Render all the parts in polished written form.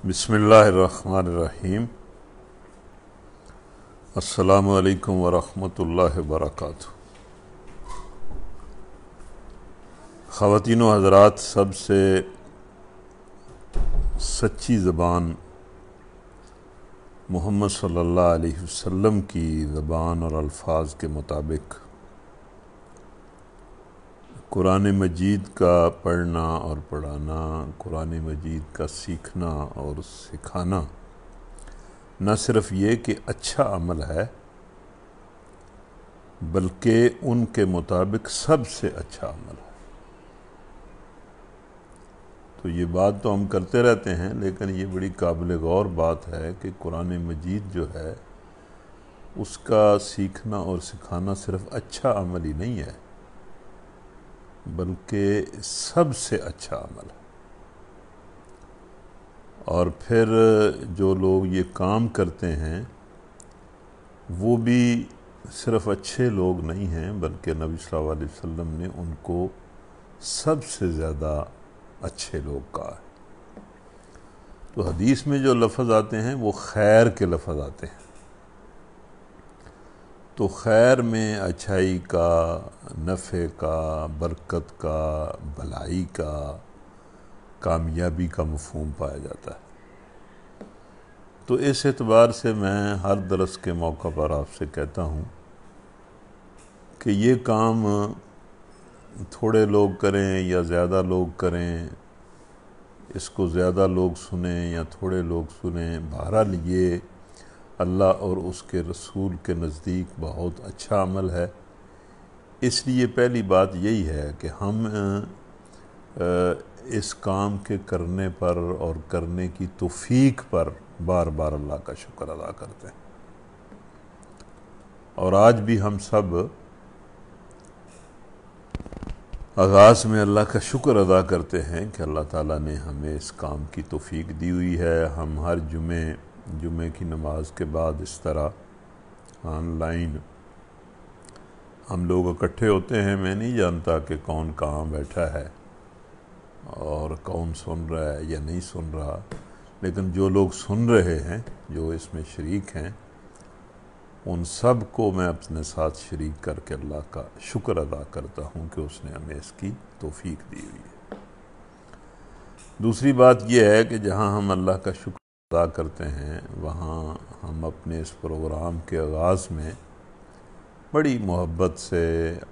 بسم اللہ الرحمن الرحیم۔ السلام علیکم ورحمۃ اللہ وبرکاتہ۔ خواتین و حضرات، سب سے سچی زبان محمد صلی اللہ علیہ وسلم کی زبان اور الفاظ کے مطابق قرآن مجید کا پڑھنا اور پڑھانا، قرآن مجید کا سیکھنا اور سکھانا نہ صرف یہ کہ اچھا عمل ہے بلکہ ان کے مطابق سب سے اچھا عمل ہے۔ تو یہ بات تو ہم کرتے رہتے ہیں، لیکن یہ بڑی قابل غور بات ہے کہ قرآن مجید جو ہے اس کا سیکھنا اور سکھانا صرف اچھا عمل ہی نہیں ہے بلکہ سب سے اچھا عمل ہے۔ اور پھر جو لوگ یہ کام کرتے ہیں وہ بھی صرف اچھے لوگ نہیں ہیں بلکہ نبی صلی اللہ علیہ وسلم نے ان کو سب سے زیادہ اچھے لوگ کہا ہے۔ تو حدیث میں جو لفظ آتے ہیں وہ خیر کے لفظ آتے ہیں۔ تو خیر میں اچھائی کا، نفع کا، برکت کا، بھلائی کا، کامیابی کا مفہوم پایا جاتا ہے۔ تو اس اعتبار سے میں ہر درس کے موقع پر آپ سے کہتا ہوں کہ یہ کام تھوڑے لوگ کریں یا زیادہ لوگ کریں، اس کو زیادہ لوگ سنیں یا تھوڑے لوگ سنیں، بہرحال یہ اللہ اور اس کے رسول کے نزدیک بہت اچھا عمل ہے۔ اس لیے پہلی بات یہی ہے کہ ہم اس کام کے کرنے پر اور کرنے کی توفیق پر بار بار اللہ کا شکر ادا کرتے ہیں۔ اور آج بھی ہم سب آغاز میں اللہ کا شکر ادا کرتے ہیں کہ اللہ تعالیٰ نے ہمیں اس کام کی توفیق دی ہوئی ہے۔ ہم ہر جمعے کی نماز کے بعد اس طرح آن لائن ہم لوگ اکٹھے ہوتے ہیں۔ میں نہیں جانتا کہ کون کہاں بیٹھا ہے اور کون سن رہا ہے یا نہیں سن رہا، لیکن جو لوگ سن رہے ہیں، جو اس میں شریک ہیں، ان سب کو میں اپنے ساتھ شریک کر کے اللہ کا شکر ادا کرتا ہوں کہ اس نے ہمیں اس کی توفیق دی ہوئی ہے۔ دوسری بات یہ ہے کہ جہاں ہم اللہ کا شکر ادا کرتے ہیں وہاں ہم اپنے اس پروگرام کے آغاز میں بڑی محبت سے،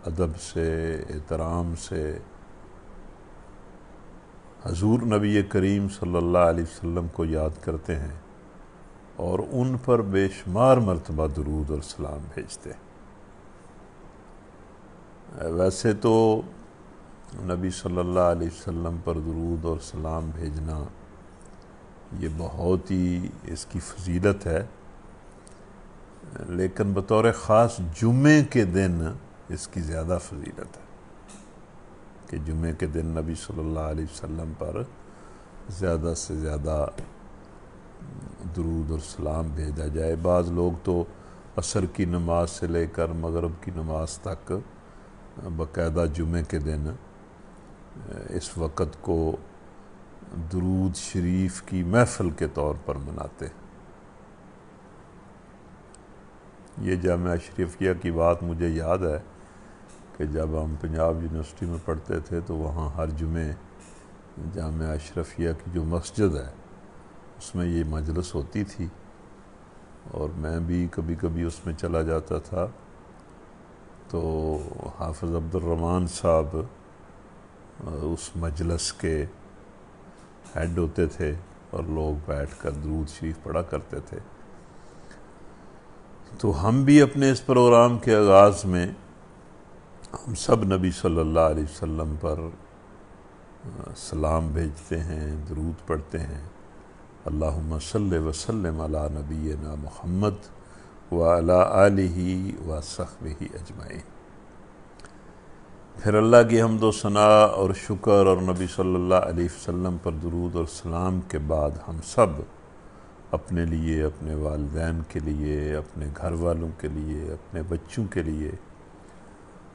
ادب سے، احترام سے حضور نبی کریم صلی اللہ علیہ وسلم کو یاد کرتے ہیں اور ان پر بے شمار مرتبہ درود اور سلام بھیجتے ہیں۔ ویسے تو نبی صلی اللہ علیہ وسلم پر درود اور سلام بھیجنا یہ بہت ہی اس کی فضیلت ہے، لیکن بطور خاص جمعے کے دن اس کی زیادہ فضیلت ہے کہ جمعے کے دن نبی صلی اللہ علیہ وسلم پر زیادہ سے زیادہ درود اور سلام بھیجا جائے۔ بعض لوگ تو عصر کی نماز سے لے کر مغرب کی نماز تک باقاعدہ جمعے کے دن اس وقت کو درود شریف کی محفل کے طور پر مناتے ہیں۔ یہ جامعہ اشرفیہ کی بات مجھے یاد ہے کہ جب ہم پنجاب یونیورسٹی میں پڑھتے تھے تو وہاں ہر جمعے جامعہ اشرفیہ کی جو مسجد ہے اس میں یہ مجلس ہوتی تھی اور میں بھی کبھی کبھی اس میں چلا جاتا تھا۔ تو حافظ عبد الرحمن صاحب اس مجلس کے ہیڈ ہوتے تھے اور لوگ بیٹھ کر درود شریف پڑھا کرتے تھے۔ تو ہم بھی اپنے اس پروگرام کے آغاز میں ہم سب نبی صلی اللہ علیہ وسلم پر سلام بھیجتے ہیں، درود پڑھتے ہیں۔ اللہم صلی وسلم علی نبینا محمد وعلی آلہ وصحبہ اجمعین۔ پھر اللہ کی حمد و ثناء اور شکر اور نبی صلی اللہ علیہ وسلم پر درود اور سلام کے بعد ہم سب اپنے لیے، اپنے والدین کے لیے، اپنے گھر والوں کے لیے، اپنے بچوں کے لیے،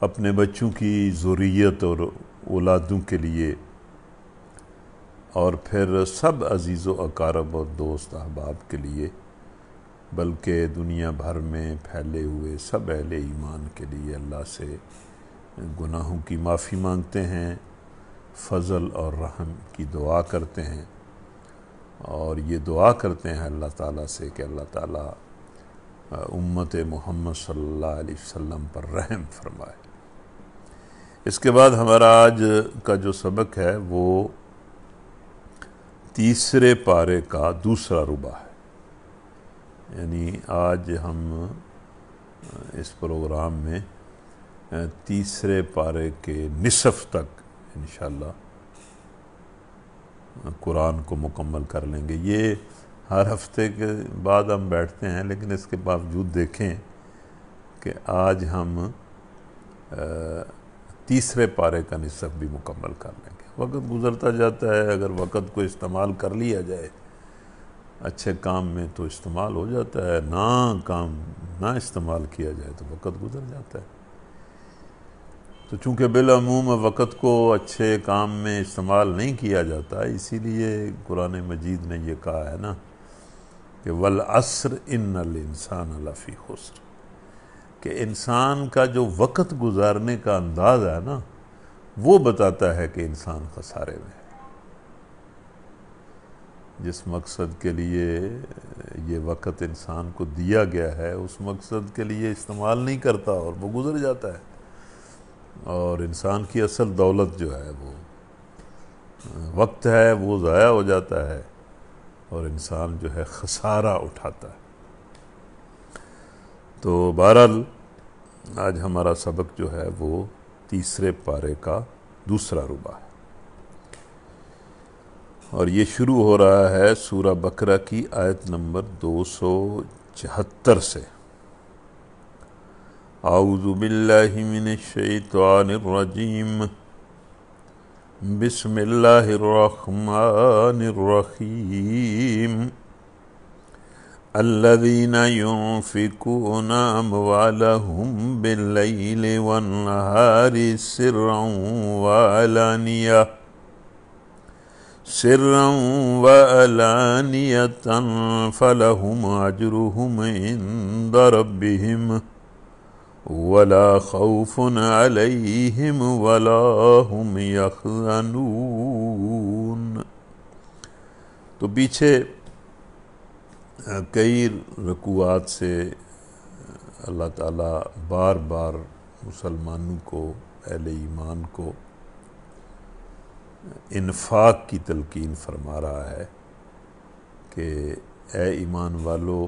اپنے بچوں کی ذریت اور اولادوں کے لیے اور پھر سب عزیز و اقارب اور دوست احباب کے لیے، بلکہ دنیا بھر میں پھیلے ہوئے سب اہل ایمان کے لیے اللہ سے گناہوں کی معافی مانگتے ہیں، فضل اور رحم کی دعا کرتے ہیں، اور یہ دعا کرتے ہیں اللہ تعالیٰ سے کہ اللہ تعالیٰ امت محمد صلی اللہ علیہ وسلم پر رحم فرمائے۔ اس کے بعد ہمارا آج کا جو سبق ہے وہ تیسرے پارے کا دوسرا ربع ہے، یعنی آج ہم اس پروگرام میں تیسرے پارے کے نصف تک انشاءاللہ قرآن کو مکمل کر لیں گے۔ یہ ہر ہفتے کے بعد ہم بیٹھتے ہیں، لیکن اس کے باوجود دیکھیں کہ آج ہم تیسرے پارے کا نصف بھی مکمل کر لیں گے۔ وقت گزرتا جاتا ہے، اگر وقت کو استعمال کر لیا جائے اچھے کام میں تو استعمال ہو جاتا ہے، نہ استعمال کیا جائے تو وقت گزر جاتا ہے۔ تو چونکہ بالعموم وقت کو اچھے کام میں استعمال نہیں کیا جاتا، اسی لیے قرآن مجید نے یہ کہا ہے نا کہ والعصر ان الانسان لفی خسر، کہ انسان کا جو وقت گزارنے کا انداز ہے نا وہ بتاتا ہے کہ انسان خسارے میں ہے۔ جس مقصد کے لیے یہ وقت انسان کو دیا گیا ہے اس مقصد کے لیے استعمال نہیں کرتا اور وہ گزر جاتا ہے، اور انسان کی اصل دولت جو ہے وہ وقت ہے، وہ ضائع ہو جاتا ہے اور انسان جو ہے خسارہ اٹھاتا ہے۔ تو بہرحال آج ہمارا سبق جو ہے وہ تیسرے پارے کا دوسرا ربع ہے، اور یہ شروع ہو رہا ہے سورہ بقرہ کی آیت نمبر 274 سے۔ اعوذ باللہ من الشیطان الرجیم، بسم اللہ الرحمن الرحیم، الذین ينفقون اموالهم باللیل والنہار سرا وعلانیۃ فلہم اجرہم عند ربہم ولا خوف علیہم ولا ہم یحزنون۔ تو پیچھے کئی رکوعات سے اللہ تعالیٰ بار بار مسلمانوں کو، اہل ایمان کو انفاق کی تلقین فرما رہا ہے کہ اے ایمان والو،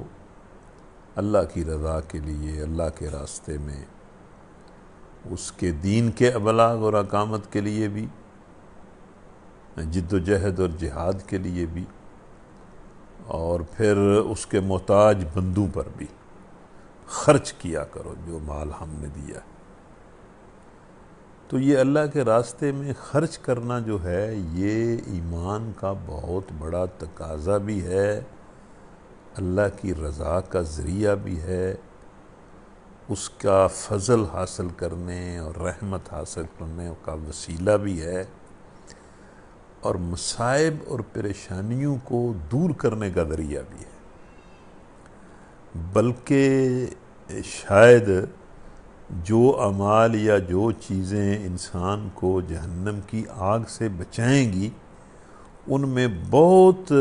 اللہ کی رضا کے لیے، اللہ کے راستے میں، اس کے دین کے ابلاغ اور اقامت کے لیے بھی، جد و جہد اور جہاد کے لیے بھی، اور پھر اس کے محتاج بندوں پر بھی خرچ کیا کرو جو مال ہم نے دیا۔ تو یہ اللہ کے راستے میں خرچ کرنا جو ہے یہ ایمان کا بہت بڑا تقاضا بھی ہے، اللہ کی رضا کا ذریعہ بھی ہے، اس کا فضل حاصل کرنے اور رحمت حاصل کرنے کا وسیلہ بھی ہے، اور مصائب اور پریشانیوں کو دور کرنے کا ذریعہ بھی ہے۔ بلکہ شاید جو اعمال یا جو چیزیں انسان کو جہنم کی آگ سے بچائیں گی ان میں بہت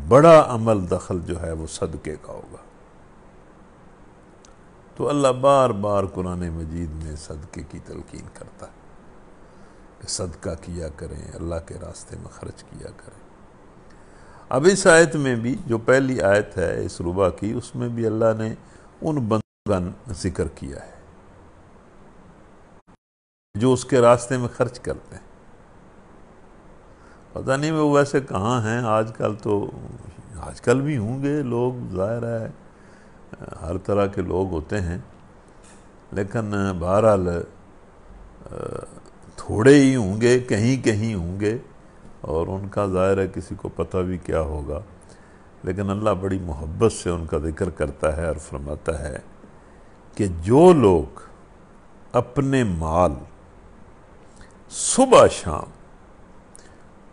بڑا عمل دخل جو ہے وہ صدقے کا ہوگا۔ تو اللہ بار بار قرآن مجید میں صدقے کی تلقین کرتا ہے کہ صدقہ کیا کریں، اللہ کے راستے میں خرچ کیا کریں۔ اب اس آیت میں بھی جو پہلی آیت ہے اس ربع کی، اس میں بھی اللہ نے ان بندوں کا ذکر کیا ہے جو اس کے راستے میں خرچ کرتے ہیں۔ پتہ نہیں وہ ویسے کہاں ہیں آج کل، تو آج کل بھی ہوں گے لوگ، ظاہر ہے ہر طرح کے لوگ ہوتے ہیں، لیکن بہرحال تھوڑے ہی ہوں گے، کہیں کہیں ہوں گے، اور ان کا ظاہر ہے کسی کو پتہ بھی کیا ہوگا، لیکن اللہ بڑی محبت سے ان کا ذکر کرتا ہے اور فرماتا ہے کہ جو لوگ اپنے مال صبح شام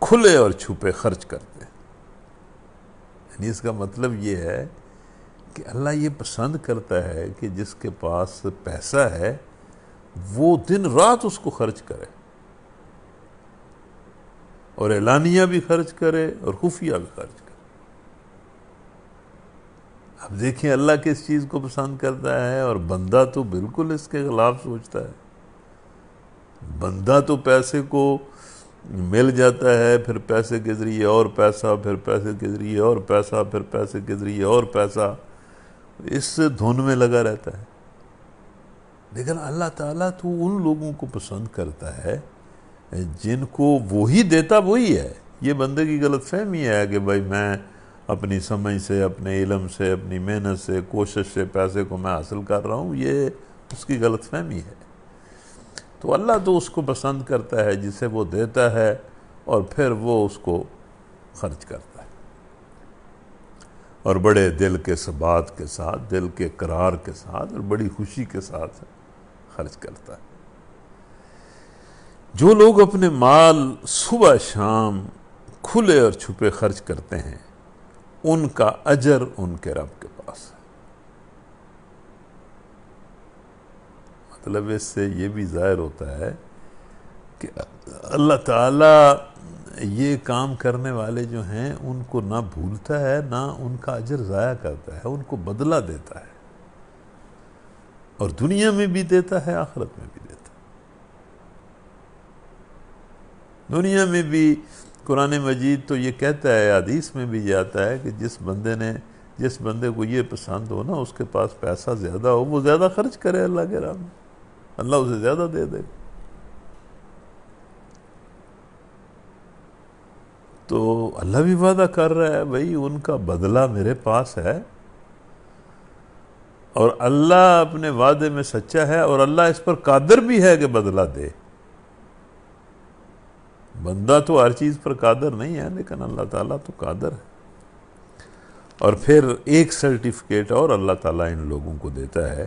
کھلے اور چھپے خرچ کرتے ہیں۔ یعنی اس کا مطلب یہ ہے کہ اللہ یہ پسند کرتا ہے کہ جس کے پاس پیسہ ہے وہ دن رات اس کو خرچ کرے، اور اعلانیہ بھی خرچ کرے اور خفیہ بھی خرچ کرے۔ اب دیکھیں اللہ کس چیز کو پسند کرتا ہے، اور بندہ تو بالکل اس کے خلاف سوچتا ہے۔ بندہ تو پیسے کو مل جاتا ہے، پھر پیسے کے ذریعے اور پیسہ، پھر پیسے کے ذریعے اور پیسہ، پھر پیسے کے ذریعے اور پیسہ، اس دھن میں لگا رہتا ہے۔ لیکن اللہ تعالیٰ تو ان لوگوں کو پسند کرتا ہے جن کو وہی دیتا وہی ہے۔ یہ بندے کی غلط فہمی ہے کہ بھائی میں اپنی سمجھ سے، اپنے علم سے، اپنی محنت سے، کوشش سے پیسے کو میں حاصل کر رہا ہوں، یہ اس کی غلط فہمی ہے۔ تو اللہ تو اس کو پسند کرتا ہے جسے وہ دیتا ہے اور پھر وہ اس کو خرچ کرتا ہے، اور بڑے دل کے ثبات کے ساتھ، دل کے قرار کے ساتھ اور بڑی خوشی کے ساتھ خرچ کرتا ہے۔ جو لوگ اپنے مال صبح شام کھلے اور چھپے خرچ کرتے ہیں ان کا اجر ان کے رب کے پاس ہے۔ مطلب اس سے یہ بھی ظاہر ہوتا ہے کہ اللہ تعالیٰ یہ کام کرنے والے جو ہیں ان کو نہ بھولتا ہے، نہ ان کا اجر ضائع کرتا ہے، ان کو بدلہ دیتا ہے، اور دنیا میں بھی دیتا ہے، آخرت میں بھی دیتا ہے۔ دنیا میں بھی قرآن مجید تو یہ کہتا ہے، حدیث میں بھی جاتا ہے کہ جس بندے کو یہ پسند ہو نا، اس کے پاس پیسہ زیادہ ہو، وہ زیادہ خرچ کرے اللہ کے راہ میں، اللہ اسے زیادہ دے دے۔ تو اللہ بھی وعدہ کر رہا ہے بھائی ان کا بدلہ میرے پاس ہے، اور اللہ اپنے وعدے میں سچا ہے، اور اللہ اس پر قادر بھی ہے کہ بدلہ دے۔ بندہ تو ہر چیز پر قادر نہیں ہے، لیکن اللہ تعالیٰ تو قادر ہے۔ اور پھر ایک سرٹیفکیٹ اور اللہ تعالیٰ ان لوگوں کو دیتا ہے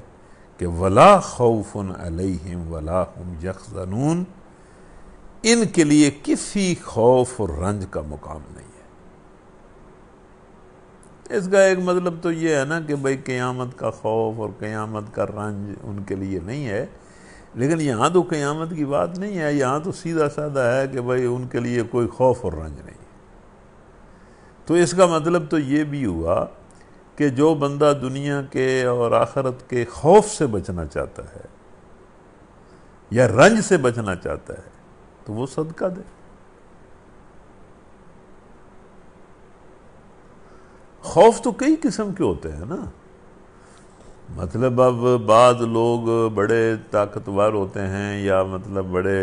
کہ وَلَا خَوْفٌ عَلَيْهِمْ وَلَا هُمْ يَحْزَنُونَ، ان کے لیے کسی خوف اور رنج کا مقام نہیں ہے۔ اس کا ایک مطلب تو یہ ہے نا کہ بھئی قیامت کا خوف اور قیامت کا رنج ان کے لیے نہیں ہے، لیکن یہاں تو قیامت کی بات نہیں ہے، یہاں تو سیدھا سادہ ہے کہ بھئی ان کے لیے کوئی خوف اور رنج نہیں۔ تو اس کا مطلب تو یہ بھی ہوا کہ جو بندہ دنیا کے اور آخرت کے خوف سے بچنا چاہتا ہے یا رنج سے بچنا چاہتا ہے تو وہ صدقہ دے۔ خوف تو کئی قسم کے ہوتے ہیں نا، مطلب اب بعض لوگ بڑے طاقتور ہوتے ہیں یا مطلب بڑے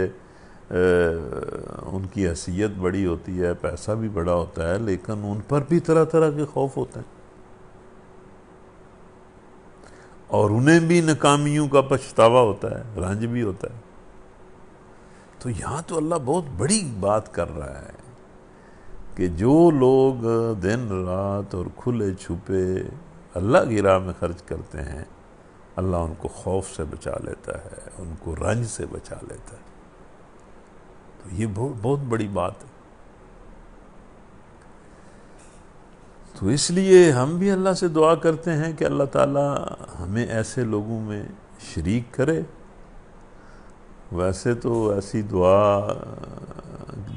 ان کی حیثیت بڑی ہوتی ہے، پیسہ بھی بڑا ہوتا ہے، لیکن ان پر بھی طرح طرح کے خوف ہوتے ہیں، اور انہیں بھی ناکامیوں کا پچھتاوا ہوتا ہے، رنج بھی ہوتا ہے۔ تو یہاں تو اللہ بہت بڑی بات کر رہا ہے کہ جو لوگ دن رات اور کھلے چھپے اللہ کی راہ میں خرچ کرتے ہیں، اللہ ان کو خوف سے بچا لیتا ہے، ان کو رنج سے بچا لیتا ہے۔ تو یہ بہت بڑی بات ہے۔ تو اس لیے ہم بھی اللہ سے دعا کرتے ہیں کہ اللہ تعالیٰ ہمیں ایسے لوگوں میں شریک کرے۔ ویسے تو ایسی دعا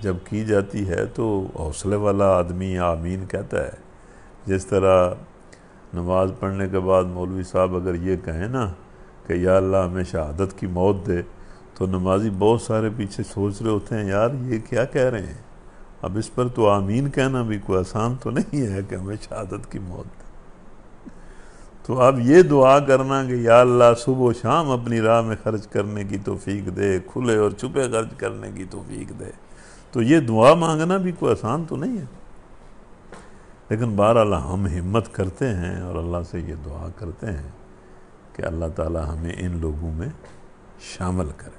جب کی جاتی ہے تو حوصلے والا آدمی آمین کہتا ہے۔ جس طرح نماز پڑھنے کے بعد مولوی صاحب اگر یہ کہیں نا کہ یا اللہ ہمیں شہادت کی موت دے، تو نمازی بہت سارے پیچھے سوچ رہے ہوتے ہیں یار یہ کیا کہہ رہے ہیں، اب اس پر تو آمین کہنا بھی کوئی آسان تو نہیں ہے کہ ہمیں شہادت کی موت دے۔ تو اب یہ دعا کرنا کہ یا اللہ صبح و شام اپنی راہ میں خرچ کرنے کی توفیق دے، کھلے اور چھپے خرچ کرنے کی توفیق دے، تو یہ دعا مانگنا بھی کوئی آسان تو نہیں ہے۔ لیکن بہرحال ہم ہمت کرتے ہیں اور اللہ سے یہ دعا کرتے ہیں کہ اللہ تعالی ہمیں ان لوگوں میں شامل کرے۔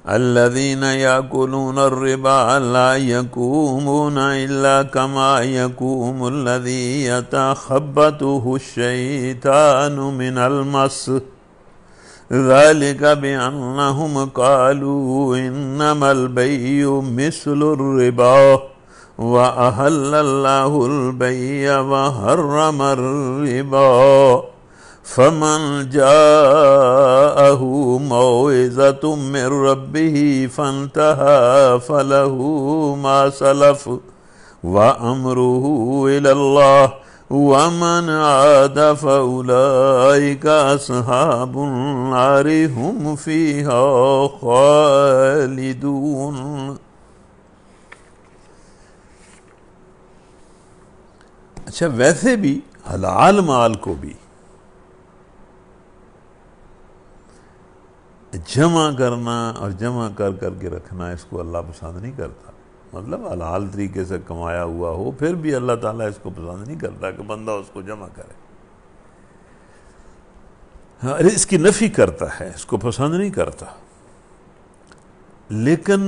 الذين يأكلون الربا لا يقومون إلا كما يقوم الذي يتخبطه الشيطان من المس ذَلِكَ بِأَنَّهُمْ قَالُوا إِنَّمَا الْبَيْعُ مِثْلُ الرِّبَا وَأَحَلَّ اللَّهُ الْبَيْعَ وَحَرَّمَ الرِّبَا فَمَنْ جَاءَهُ مَوْعِظَةٌ مِّن رَّبِّهِ فَانْتَهَى فَلَهُ مَا سَلَفَ وَأَمْرُهُ إِلَى اللَّهِ وَمَنْ عَادَ فَأُولَئِكَ أَصْحَابُ النَّارِ هُمْ فِيهَا خَالِدُونَ۔ اچھا، ویسے بھی حلال مال کو بھی جمع کرنا اور جمع کر کر کے رکھنا، اس کو اللہ پسند نہیں کرتا۔ مطلب حلال طریقے سے کمایا ہوا ہو، پھر بھی اللہ تعالیٰ اس کو پسند نہیں کرتا کہ بندہ اس کو جمع کرے، اس کی نفی کرتا ہے، اس کو پسند نہیں کرتا۔ لیکن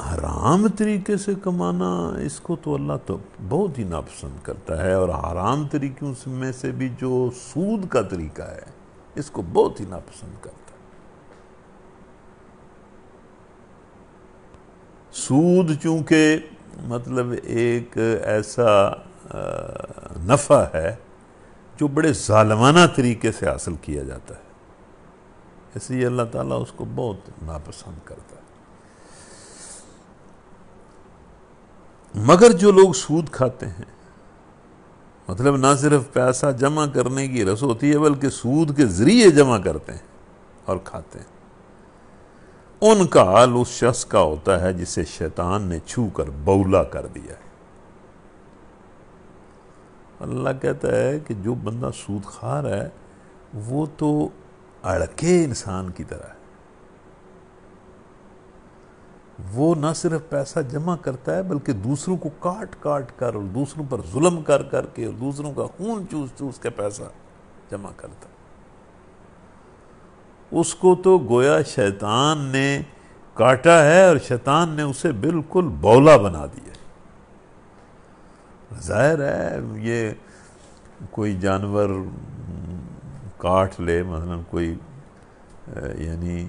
حرام طریقے سے کمانا، اس کو تو اللہ تو بہت ہی ناپسند کرتا ہے، اور حرام طریقوں میں سے بھی جو سود کا طریقہ ہے، اس کو بہت ہی ناپسند کرتا ہے۔ سود چونکہ مطلب ایک ایسا نفع ہے جو بڑے ظالمانہ طریقے سے حاصل کیا جاتا ہے، اس لیے اللہ تعالیٰ اس کو بہت ناپسند کرتا ہے۔ مگر جو لوگ سود کھاتے ہیں، مطلب نہ صرف پیسہ جمع کرنے کی رس ہوتی ہے بلکہ سود کے ذریعے جمع کرتے ہیں اور کھاتے ہیں، ان کا حال اس شخص کا ہوتا ہے جسے شیطان نے چھو کر بولا کر دیا ہے۔ اللہ کہتا ہے کہ جو بندہ سود خار ہے وہ تو اڑکے انسان کی طرح ہے، وہ نہ صرف پیسہ جمع کرتا ہے بلکہ دوسروں کو کاٹ کاٹ کر اور دوسروں پر ظلم کر کر کے اور دوسروں کا خون چوس چوس کے پیسہ جمع کرتا ہے۔ اس کو تو گویا شیطان نے کاٹا ہے اور شیطان نے اسے بالکل بولا بنا دیا۔ ظاہر ہے یہ کوئی جانور کاٹ لے، مثلا کوئی یعنی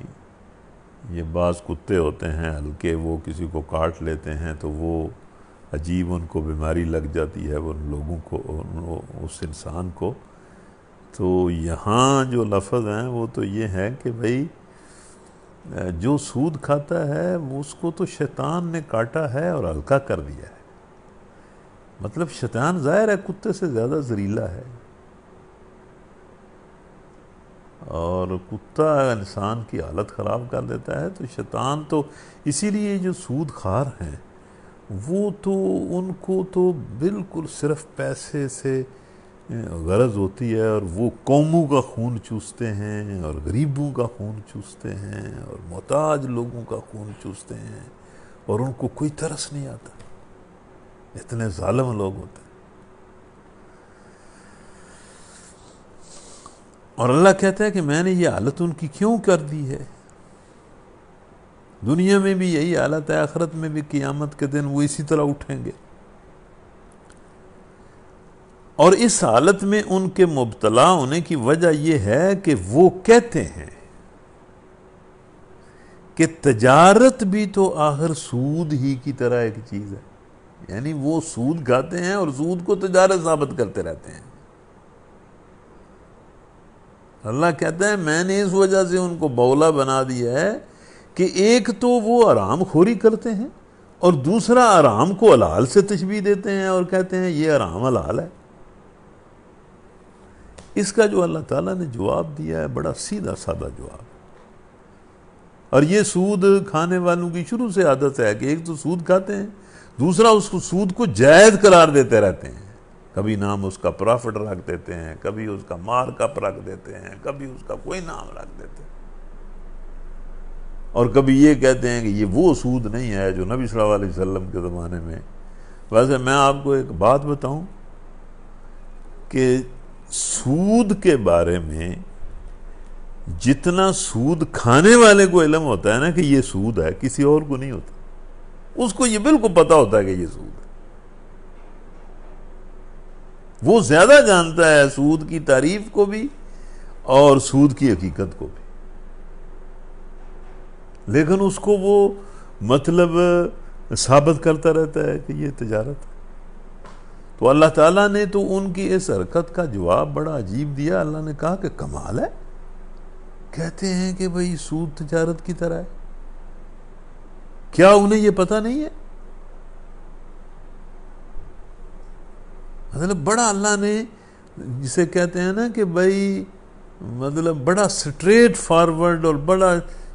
یہ بعض کتے ہوتے ہیں ہلکے، وہ کسی کو کاٹ لیتے ہیں تو وہ عجیب ان کو بیماری لگ جاتی ہے، وہ لوگوں کو، اس انسان کو۔ تو یہاں جو لفظ ہیں وہ تو یہ ہے کہ بھئی جو سود کھاتا ہے اس کو تو شیطان نے کاٹا ہے اور ہلکا کر دیا ہے۔ مطلب شیطان ظاہر ہے کتے سے زیادہ زہریلا ہے، اور کتا انسان کی حالت خراب کر دیتا ہے، تو شیطان تو اسی لیے جو سود خار ہیں وہ تو ان کو تو بالکل صرف پیسے سے غرض ہوتی ہے، اور وہ قوموں کا خون چوستے ہیں اور غریبوں کا خون چوستے ہیں اور محتاج لوگوں کا خون چوستے ہیں، اور ان کو کوئی ترس نہیں آتا، اتنے ظالم لوگ ہوتے ہیں۔ اور اللہ کہتا ہے کہ میں نے یہ حالت ان کی کیوں کر دی ہے؟ دنیا میں بھی یہی حالت ہے، آخرت میں بھی قیامت کے دن وہ اسی طرح اٹھیں گے، اور اس حالت میں ان کے مبتلا ہونے کی وجہ یہ ہے کہ وہ کہتے ہیں کہ تجارت بھی تو آخر سود ہی کی طرح ایک چیز ہے، یعنی وہ سود کھاتے ہیں اور سود کو تجارت ثابت کرتے رہتے ہیں۔ اللہ کہتا ہے میں نے اس وجہ سے ان کو بولا بنا دیا ہے کہ ایک تو وہ حرام خوری کرتے ہیں، اور دوسرا حرام کو حلال سے تشبیہ دیتے ہیں اور کہتے ہیں یہ حرام حلال ہے۔ اس کا جو اللہ تعالیٰ نے جواب دیا ہے بڑا سیدھا سادہ جواب، اور یہ سود کھانے والوں کی شروع سے عادت ہے کہ ایک تو سود کھاتے ہیں، دوسرا اس کو سود کو جائز قرار دیتے رہتے ہیں، کبھی نام اس کا پرافٹ رکھ دیتے ہیں، کبھی اس کا مارک اپ رکھ دیتے ہیں، کبھی اس کا کوئی نام رکھ دیتے ہیں، اور کبھی یہ کہتے ہیں کہ یہ وہ سود نہیں ہے جو نبی صلی اللہ علیہ وسلم کے زمانے میں۔ ویسے میں آپ کو ایک بات بتاؤں کہ سود کے بارے میں جتنا سود کھانے والے کو علم ہوتا ہے نا کہ یہ سود ہے، کسی اور کو نہیں ہوتا، اس کو یہ بالکل پتا ہوتا ہے کہ یہ سود ہے، وہ زیادہ جانتا ہے سود کی تعریف کو بھی اور سود کی حقیقت کو بھی۔ لیکن اس کو وہ مطلب ثابت کرتا رہتا ہے کہ یہ تجارت ہے۔ تو اللہ تعالیٰ نے تو ان کی اس حرکت کا جواب بڑا عجیب دیا۔ اللہ نے کہا کہ کمال ہے، کہتے ہیں کہ بھئی سود تجارت کی طرح ہے، کیا انہیں یہ پتہ نہیں ہے؟ مطلب بڑا اللہ نے، جسے کہتے ہیں نا کہ بھئی مطلب بڑا سٹریٹ فارورڈ اور بڑا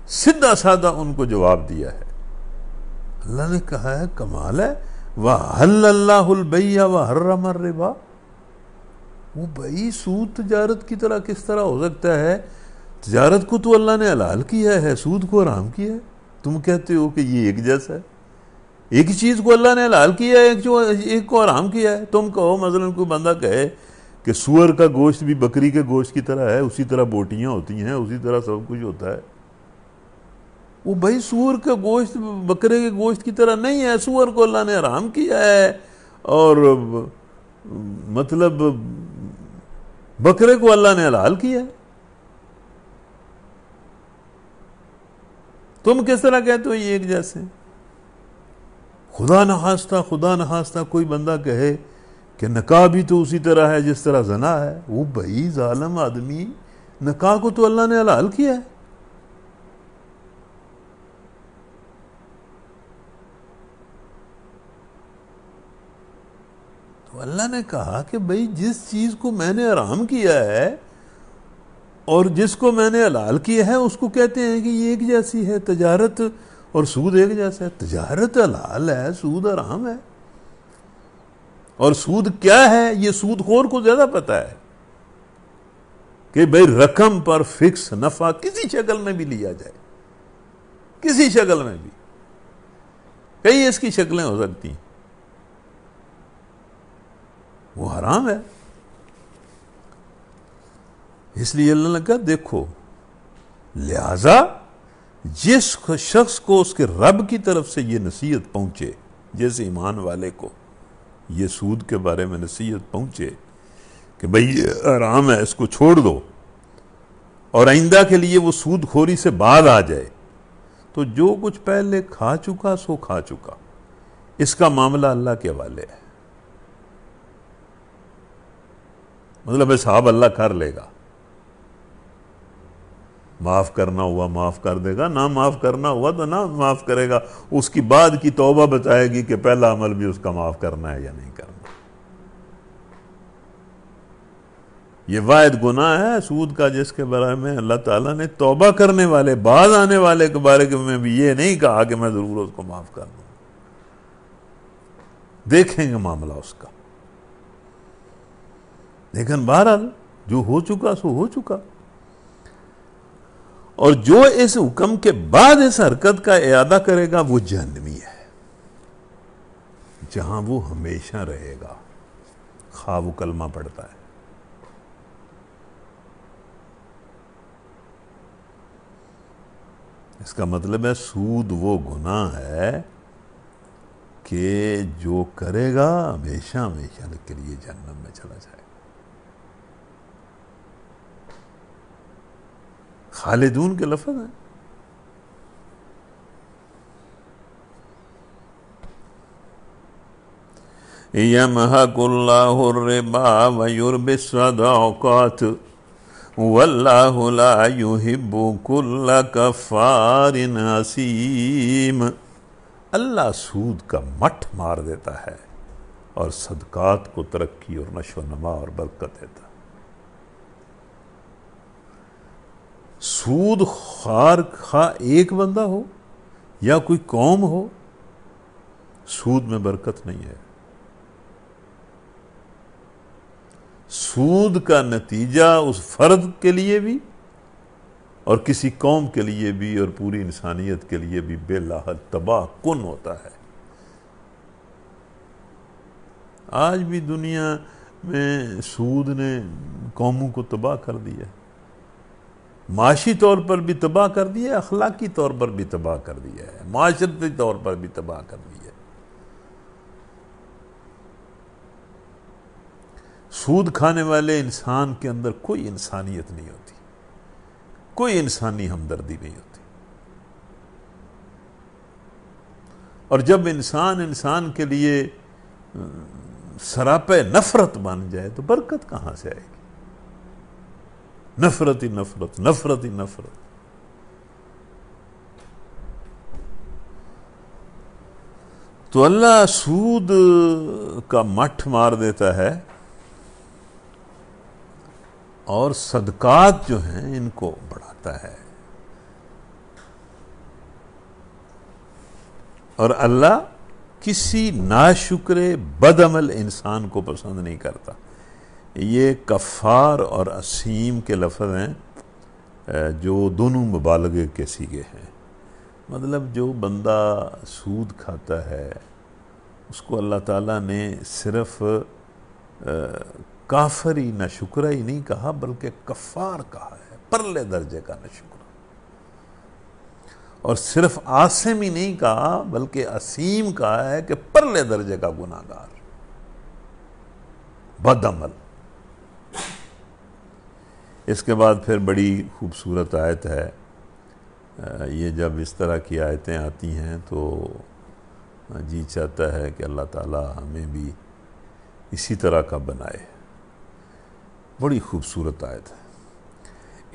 سیدھا سادہ ان کو جواب دیا ہے۔ اللہ نے کہا ہے کمال ہے، وَحَلَّ اللَّهُ الْبَيْعَ وَحَرَّمَ الرِّبَا۔ وہ بھائی سود تجارت کی طرح کس طرح ہو سکتا ہے؟ تجارت کو تو اللہ نے حلال کیا ہے، سود کو حرام کیا ہے۔ تم کہتے ہو کہ یہ ایک جیسا ہے، ایک ہی چیز کو اللہ نے حلال کیا ہے، ایک کو حرام کیا ہے۔ تم کہو مثلا کوئی بندہ کہے کہ سور کا گوشت بھی بکری کے گوشت کی طرح ہے، اسی طرح بوٹیاں ہوتی ہیں، اسی طرح سب کچھ ہوتا ہے۔ وہ بھائی سور کا گوشت بکرے کے گوشت کی طرح نہیں ہے، سور کو اللہ نے حرام کیا ہے اور مطلب بکرے کو اللہ نے حلال کیا ہے۔ تم کس طرح کہتے ہو یہ ایک جیسے؟ خدا نخواستہ کوئی بندہ کہے کہ نکاح بھی تو اسی طرح ہے جس طرح زنا ہے، وہ بھائی ظالم آدمی، نکاح کو تو اللہ نے حلال کیا ہے۔ تو اللہ نے کہا کہ بھئی جس چیز کو میں نے حرام کیا ہے اور جس کو میں نے حلال کیا ہے اس کو کہتے ہیں کہ یہ ایک جیسی ہے۔ تجارت اور سود ایک جیسا ہے، تجارت حلال ہے، سود حرام ہے۔ اور سود کیا ہے یہ سود خور کو زیادہ پتہ ہے کہ بھئی رقم پر فکس نفع کسی شکل میں بھی لیا جائے، کسی شکل میں بھی، کئی اس کی شکلیں ہو سکتی ہیں، وہ حرام ہے۔ اس لیے اللہ نے کہا دیکھو، لہذا جس شخص کو اس کے رب کی طرف سے یہ نصیحت پہنچے، جیسے ایمان والے کو یہ سود کے بارے میں نصیحت پہنچے کہ بھئی یہ حرام ہے، اس کو چھوڑ دو، اور آئندہ کے لیے وہ سود خوری سے بعد آ جائے، تو جو کچھ پہلے کھا چکا سو کھا چکا، اس کا معاملہ اللہ کے حوالے ہے۔ مطلب حساب اللہ کر لے گا، معاف کرنا ہوا معاف کر دے گا، نہ معاف کرنا ہوا تو نہ معاف کرے گا۔ اس کی بعد کی توبہ بتائے گی کہ پہلا عمل بھی اس کا معاف کرنا ہے یا نہیں کرنا۔ یہ واحد گناہ ہے سود کا جس کے بارے میں اللہ تعالیٰ نے توبہ کرنے والے بعد آنے والے کے بارے میں بھی یہ نہیں کہا کہ میں ضرور اس کو معاف کر دوں، دیکھیں گے معاملہ اس کا۔ لیکن بہرحال جو ہو چکا سو ہو چکا، اور جو اس حکم کے بعد اس حرکت کا اعادہ کرے گا وہ جہنمی ہے، جہاں وہ ہمیشہ رہے گا، خواہ وہ کلمہ پڑھتا ہے۔ اس کا مطلب ہے سود وہ گناہ ہے کہ جو کرے گا ہمیشہ ہمیشہ کے لیے جہنم میں چلا جائے گا۔ خالدون کے لفظ ہیں۔ یمحق اللہ الربا ویربی الصدقات واللہ لا یحب کل کفار اثیم۔ اللہ سود کا مٹھ مار دیتا ہے اور صدقات کو ترقی اور نشو و نما اور برکت دیتا ہے۔ سود خواہ ایک بندہ ہو یا کوئی قوم ہو، سود میں برکت نہیں ہے۔ سود کا نتیجہ اس فرد کے لیے بھی اور کسی قوم کے لیے بھی اور پوری انسانیت کے لیے بھی بے لاحد تباہ کن ہوتا ہے۔ آج بھی دنیا میں سود نے قوموں کو تباہ کر دیا ہے، معاشی طور پر بھی تباہ کر دیا ہے، اخلاقی طور پر بھی تباہ کر دیا ہے، معاشرتی طور پر بھی تباہ کر دیا ہے۔ سود کھانے والے انسان کے اندر کوئی انسانیت نہیں ہوتی، کوئی انسانی ہمدردی نہیں ہوتی۔ اور جب انسان کے لیے سراپے نفرت بن جائے تو برکت کہاں سے آئے گی؟ نفرت ہی نفرت، نفرت ہی نفرت۔ تو اللہ سود کا مٹھ مار دیتا ہے اور صدقات جو ہیں ان کو بڑھاتا ہے، اور اللہ کسی ناشکر بد عمل انسان کو پسند نہیں کرتا۔ یہ کفار اور اسیم کے لفظ ہیں جو دونوں مبالغے کے صیغے ہیں۔ مطلب جو بندہ سود کھاتا ہے اس کو اللہ تعالیٰ نے صرف کافر ہی ناشکرہ ہی نہیں کہا بلکہ کفار کہا ہے، پرلے درجے کا ناشکرہ، اور صرف عاصم ہی نہیں کہا بلکہ اسیم کہا ہے کہ پرلے درجے کا گناہگار، بد عمل۔ اس کے بعد پھر بڑی خوبصورت آیت ہے، یہ جب اس طرح کی آیتیں آتی ہیں تو جی چاہتا ہے کہ اللہ تعالیٰ ہمیں بھی اسی طرح کا بنائے۔ بڑی خوبصورت آیت ہے،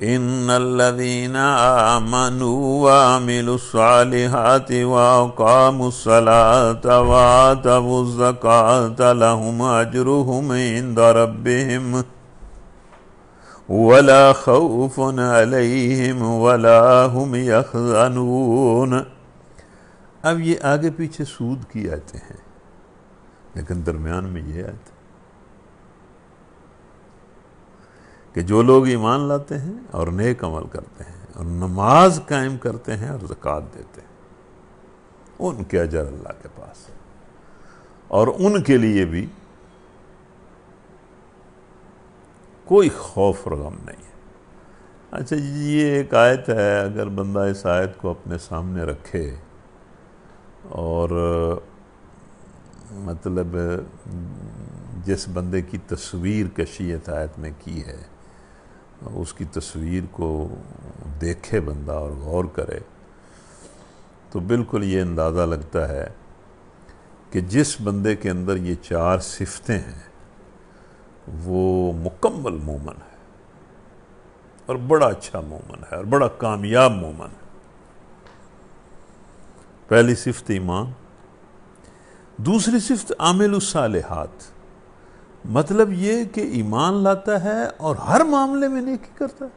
ان الذين آمنوا وعملوا الصالحات واقاموا الصلاة وآتوا الزكاة لهم اجرهم عند ربهم ولا خوف عليهم ولا هم يحزنون۔ اب یہ آگے پیچھے سود کی آیتیں ہیں، لیکن درمیان میں یہ آیت ہے کہ جو لوگ ایمان لاتے ہیں اور نیک عمل کرتے ہیں اور نماز قائم کرتے ہیں اور زکوٰۃ دیتے ہیں، ان کے اجر اللہ کے پاس ہے، اور ان کے لیے بھی کوئی خوف اور غم نہیں ہے۔ اچھا جی، یہ ایک آیت ہے، اگر بندہ اس آیت کو اپنے سامنے رکھے اور مطلب جس بندے کی تصویر کشی اس آیت میں کی ہے اس کی تصویر کو دیکھے بندہ اور غور کرے تو بالکل یہ اندازہ لگتا ہے کہ جس بندے کے اندر یہ چار صفتیں ہیں وہ مکمل مومن ہے، اور بڑا اچھا مومن ہے، اور بڑا کامیاب مومن ہے۔ پہلی صفت ایمان، دوسری صفت عامل الصالحات، مطلب یہ کہ ایمان لاتا ہے اور ہر معاملے میں نیکی کرتا ہے،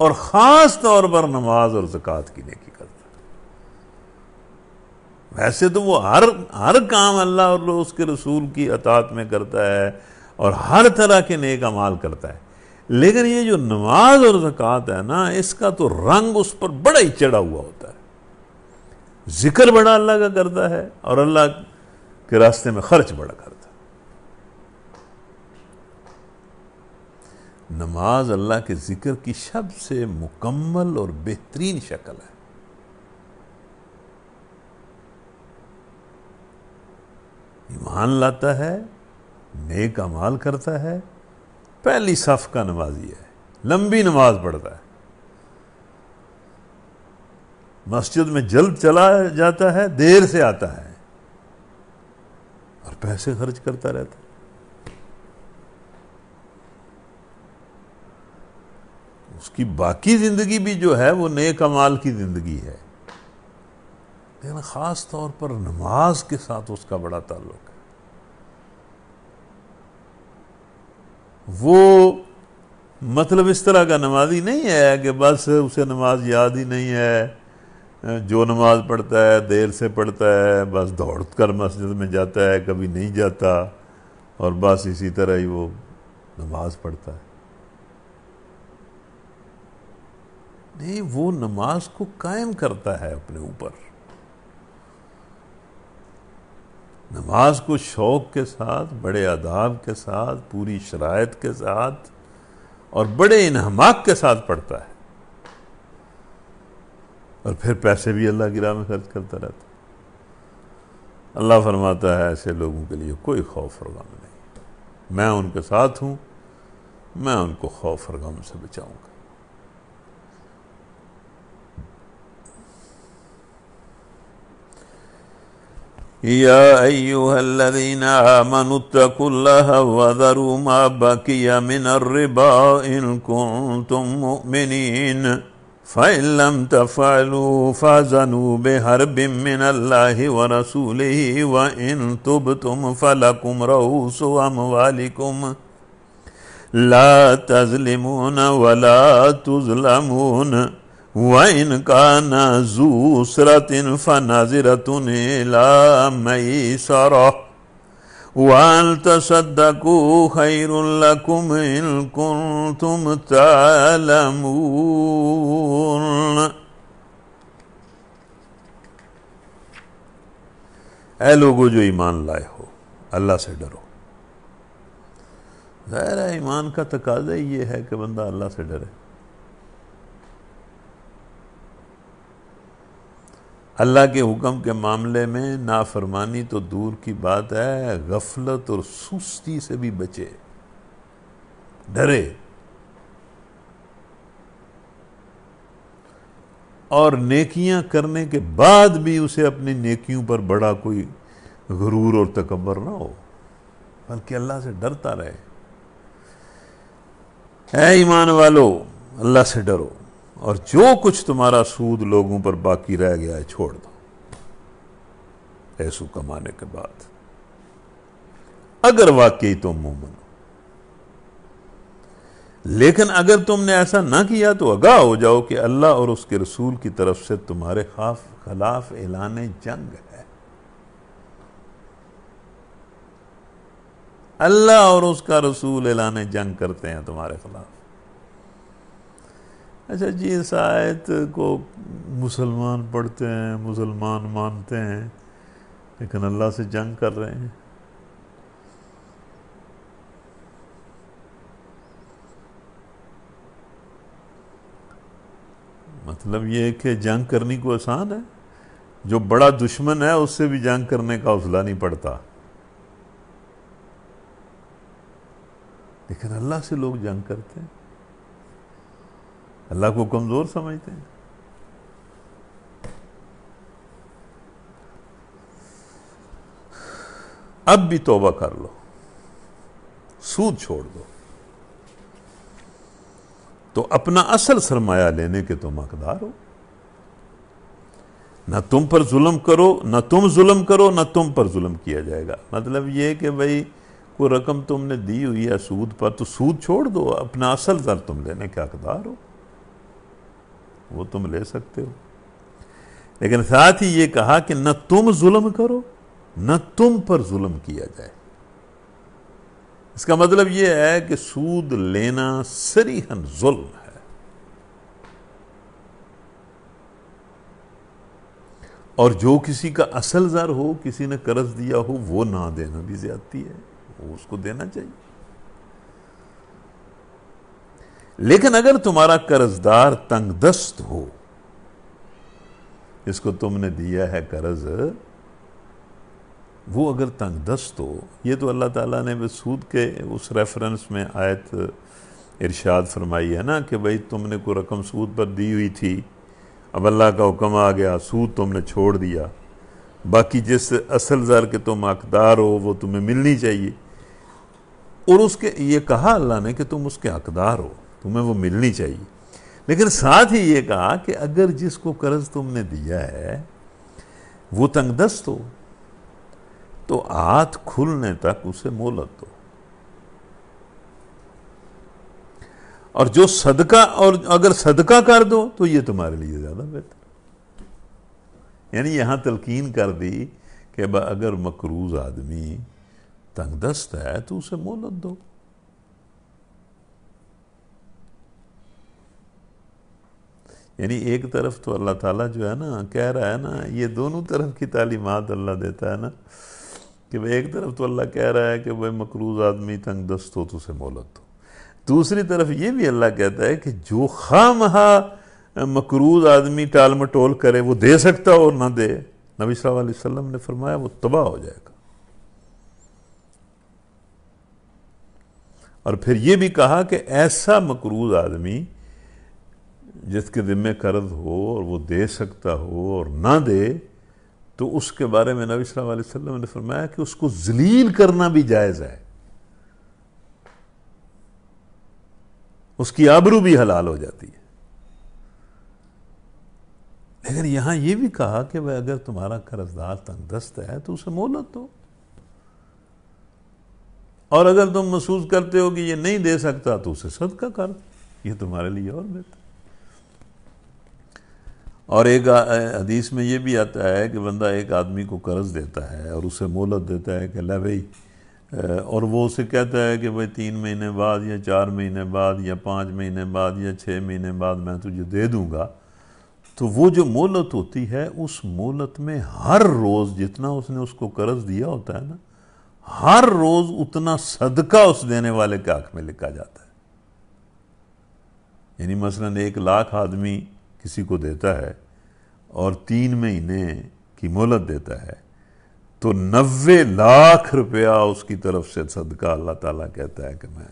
اور خاص طور پر نماز اور زکوٰۃ کی نیکی کرتا ہے۔ ویسے تو وہ ہر کام اللہ اور اس کے رسول کی اطاعت میں کرتا ہے اور ہر طرح کے نیک اعمال کرتا ہے، لیکن یہ جو نماز اور زکوٰۃ ہے نا، اس کا تو رنگ اس پر بڑا ہی چڑھا ہوا ہوتا ہے۔ ذکر بڑا اللہ کا کرتا ہے اور اللہ کے راستے میں خرچ بڑا کرتا ہے۔ نماز اللہ کے ذکر کی سب سے مکمل اور بہترین شکل ہے۔ ایمان لاتا ہے، نیک اعمال کرتا ہے، پہلی صف کا نمازی ہے، لمبی نماز پڑھتا ہے، مسجد میں جلد چلا جاتا ہے، دیر سے آتا ہے، اور پیسے خرچ کرتا رہتا ہے۔ اس کی باقی زندگی بھی جو ہے وہ نیک اعمال کی زندگی ہے، لیکن خاص طور پر نماز کے ساتھ اس کا بڑا تعلق ہے۔ وہ مطلب اس طرح کا نمازی نہیں ہے کہ بس اسے نماز یاد ہی نہیں ہے، جو نماز پڑھتا ہے دیر سے پڑھتا ہے، بس دوڑ کر مسجد میں جاتا ہے، کبھی نہیں جاتا، اور بس اسی طرح ہی وہ نماز پڑھتا ہے۔ نہیں، وہ نماز کو قائم کرتا ہے اپنے اوپر، نماز کو شوق کے ساتھ، بڑے آداب کے ساتھ، پوری شرائط کے ساتھ اور بڑے انہماک کے ساتھ پڑھتا ہے، اور پھر پیسے بھی اللہ کی راہ میں خرچ کرتا رہتا ہے۔ اللہ فرماتا ہے ایسے لوگوں کے لیے کوئی خوف اور غم نہیں، میں ان کے ساتھ ہوں، میں ان کو خوف اور غم سے بچاؤں گا۔ یا ایھا الذین آمنوا اتقوا اللہ وذروا ما بقی من الربا ان کنتم مؤمنین فإن لم تفعلوا فاذنوا بحرب من اللہ ورسولہ وإن تبتم فلکم رؤوس اموالکم لا تظلمون ولا تظلمون وَإِنْ كَانَ ذُو عُسْرَةٍ فَنَظِرَةٌ إِلَىٰ مَيْسَرَةٍ وَأَنْ تَصَدَّقُوا خَيْرٌ لَكُمْ إِن كُنتُمْ تَعْلَمُونَ۔ اے لوگو جو ایمان لائے ہو، اللہ سے ڈرو۔ ظاہر ہے ایمان کا تقاضا یہ ہے کہ بندہ اللہ سے ڈرے۔ اللہ کے حکم کے معاملے میں نافرمانی تو دور کی بات ہے، غفلت اور سستی سے بھی بچے، ڈرے، اور نیکیاں کرنے کے بعد بھی اسے اپنی نیکیوں پر بڑا کوئی غرور اور تکبر نہ ہو، بلکہ اللہ سے ڈرتا رہے۔ اے ایمان والو، اللہ سے ڈرو، اور جو کچھ تمہارا سود لوگوں پر باقی رہ گیا ہے چھوڑ دو ایسو کمانے کے بعد، اگر واقعی تم مومن ہو۔ لیکن اگر تم نے ایسا نہ کیا تو آگاہ ہو جاؤ کہ اللہ اور اس کے رسول کی طرف سے تمہارے خلاف اعلان جنگ ہے۔ اللہ اور اس کا رسول اعلان جنگ کرتے ہیں تمہارے خلاف۔ اچھا جی، اس آیت کو مسلمان پڑھتے ہیں، مسلمان مانتے ہیں، لیکن اللہ سے جنگ کر رہے ہیں۔ مطلب یہ کہ جنگ کرنی کو آسان ہے، جو بڑا دشمن ہے اس سے بھی جنگ کرنے کا حوصلہ نہیں پڑتا، لیکن اللہ سے لوگ جنگ کرتے ہیں، اللہ کو کمزور سمجھتے ہیں۔ اب بھی توبہ کر لو، سود چھوڑ دو، تو اپنا اصل سرمایہ لینے کے تم حقدار ہو۔ نہ تم پر ظلم کرو، نہ تم ظلم کرو، نہ تم پر ظلم کیا جائے گا۔ مطلب یہ کہ بھئی کوئی رقم تم نے دی ہوئی ہے سود پر، تو سود چھوڑ دو، اپنا اصل زر تم لینے کے حقدار ہو، وہ تم لے سکتے ہو۔ لیکن ساتھ ہی یہ کہا کہ نہ تم ظلم کرو، نہ تم پر ظلم کیا جائے۔ اس کا مطلب یہ ہے کہ سود لینا صریحاً ظلم ہے، اور جو کسی کا اصل زر ہو، کسی نے قرض دیا ہو، وہ نہ دینا بھی زیادتی ہے، وہ اس کو دینا چاہیے۔ لیکن اگر تمہارا قرض دار تنگ دست ہو، جس کو تم نے دیا ہے قرض، وہ اگر تنگ دست ہو، یہ تو اللہ تعالیٰ نے سود کے اس ریفرنس میں آیت ارشاد فرمائی ہے نا کہ بھئی تم نے کوئی رقم سود پر دی ہوئی تھی، اب اللہ کا حکم آ گیا، سود تم نے چھوڑ دیا، باقی جس اصل زر کے تم حقدار ہو وہ تمہیں ملنی چاہیے، اور اس کے یہ کہا اللہ نے کہ تم اس کے حقدار ہو، تمہیں وہ ملنی چاہیے۔ لیکن ساتھ ہی یہ کہا کہ اگر جس کو قرض تم نے دیا ہے وہ تنگ دست ہو تو ہاتھ کھلنے تک اسے مہلت دو، اور جو صدقہ، اور اگر صدقہ کر دو تو یہ تمہارے لیے زیادہ بہتر۔ یعنی یہاں تلقین کر دی کہ اگر مقروض آدمی تنگ دست ہے تو اسے مہلت دو۔ یعنی ایک طرف تو اللہ تعالیٰ جو ہے نا کہہ رہا ہے نا، یہ دونوں طرف کی تعلیمات اللہ دیتا ہے نا، کہ ایک طرف تو اللہ کہہ رہا ہے کہ بھئی مقروض آدمی تنگ دست ہو تو اسے مہلت دو، دوسری طرف یہ بھی اللہ کہتا ہے کہ جو خواہ مخواہ مقروض آدمی ٹال مٹول کرے، وہ دے سکتا اور نہ دے، نبی صلی اللہ علیہ وسلم نے فرمایا وہ تباہ ہو جائے گا۔ اور پھر یہ بھی کہا کہ ایسا مقروض آدمی جس کے ذمہ قرض ہو اور وہ دے سکتا ہو اور نہ دے، تو اس کے بارے میں نبی صلی اللہ علیہ وسلم نے فرمایا کہ اس کو ذلیل کرنا بھی جائز ہے، اس کی آبرو بھی حلال ہو جاتی ہے۔ لیکن یہاں یہ بھی کہا کہ وہ اگر تمہارا قرض دار تنگ دست ہے تو اسے مہلت دو، اور اگر تم محسوس کرتے ہو کہ یہ نہیں دے سکتا تو اسے صدقہ کر دو، یہ تمہارے لیے اور بہتر۔ اور ایک حدیث میں یہ بھی آتا ہے کہ بندہ ایک آدمی کو قرض دیتا ہے اور اسے مہلت دیتا ہے کہ لے بھائی، اور وہ اسے کہتا ہے کہ بھائی 3 مہینے بعد یا 4 مہینے بعد یا 5 مہینے بعد یا 6 مہینے بعد میں تجھے دے دوں گا، تو وہ جو مہلت ہوتی ہے اس مہلت میں ہر روز جتنا اس نے اس کو قرض دیا ہوتا ہے نا، ہر روز اتنا صدقہ اس دینے والے کے حق میں لکھا جاتا ہے۔ یعنی مثلا 1 لاکھ آدمی کسی کو دیتا ہے اور 3 مہینے کی مہلت دیتا ہے تو 90 لاکھ روپیہ اس کی طرف سے صدقہ اللہ تعالیٰ کہتا ہے کہ میں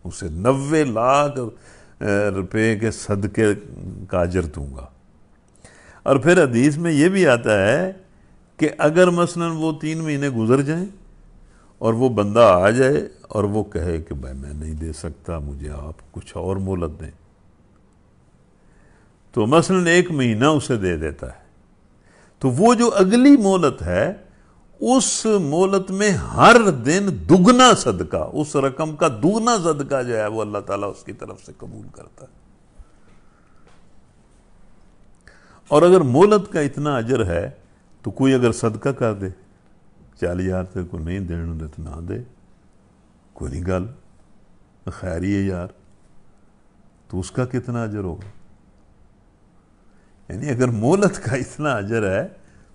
اسے 90 لاکھ روپے کے صدقے کا اجر دوں گا۔ اور پھر حدیث میں یہ بھی آتا ہے کہ اگر مثلا وہ 3 مہینے گزر جائیں اور وہ بندہ آ جائے اور وہ کہے کہ بھائی میں نہیں دے سکتا، مجھے آپ کچھ اور مہلت دیں، تو مثلا 1 مہینہ اسے دے دیتا ہے، تو وہ جو اگلی مہلت ہے اس مہلت میں ہر دن دگنا صدقہ، اس رقم کا دگنا صدقہ جو ہے وہ اللہ تعالیٰ اس کی طرف سے قبول کرتا ہے۔ اور اگر مہلت کا اتنا اجر ہے تو کوئی اگر صدقہ کر دے، 40,000 تیرے کو نہیں دینا دے تو نہ دے، کوئی نہیں گل، خیر ہی ہے یار، تو اس کا کتنا اجر ہوگا؟ یعنی اگر مہلت کا اتنا اجر ہے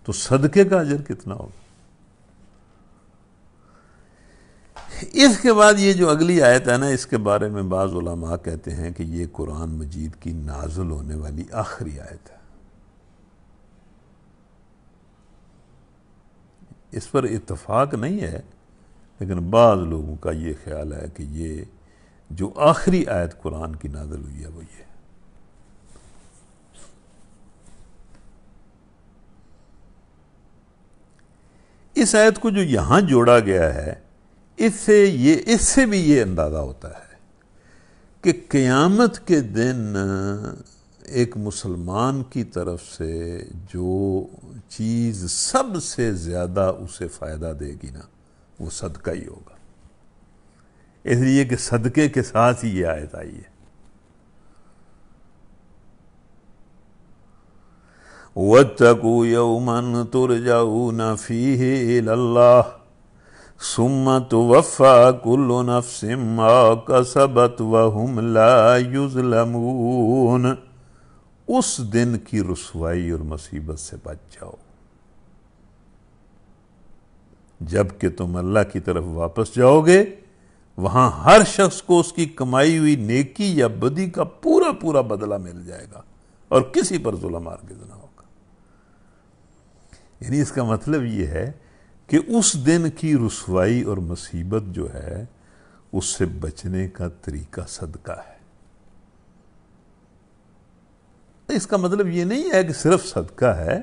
تو صدقے کا اجر کتنا ہوگا؟ اس کے بعد یہ جو اگلی آیت ہے نا، اس کے بارے میں بعض علماء کہتے ہیں کہ یہ قرآن مجید کی نازل ہونے والی آخری آیت ہے۔ اس پر اتفاق نہیں ہے، لیکن بعض لوگوں کا یہ خیال ہے کہ یہ جو آخری آیت قرآن کی نازل ہوئی ہے وہ یہ ہے۔ اس آیت کو جو یہاں جوڑا گیا ہے، اس سے بھی یہ اندازہ ہوتا ہے کہ قیامت کے دن ایک مسلمان کی طرف سے جو چیز سب سے زیادہ اسے فائدہ دے گی نا، وہ صدقہ ہی ہوگا، اس لیے کہ صدقے کے ساتھ ہی یہ آیت آئی ہے۔ وَاتَّقُوا يَوْمًا تُرْجَعُونَ فِيهِ إِلَى اللَّهِ ثُمَّ تُوَفَّى كُلُّ نَفْسٍ مَا كَسَبَتْ وَهُمْ لَا يُظْلَمُونَ۔ اس دن کی رسوائی اور مصیبت سے بچ جاؤ جب کہ تم اللہ کی طرف واپس جاؤ گے، وہاں ہر شخص کو اس کی کمائی ہوئی نیکی یا بدی کا پورا پورا بدلہ مل جائے گا اور کسی پر ظلم ہرگز نہ ہوگا۔ یعنی اس کا مطلب یہ ہے کہ اس دن کی رسوائی اور مصیبت جو ہے اس سے بچنے کا طریقہ صدقہ ہے۔ اس کا مطلب یہ نہیں ہے کہ صرف صدقہ ہے،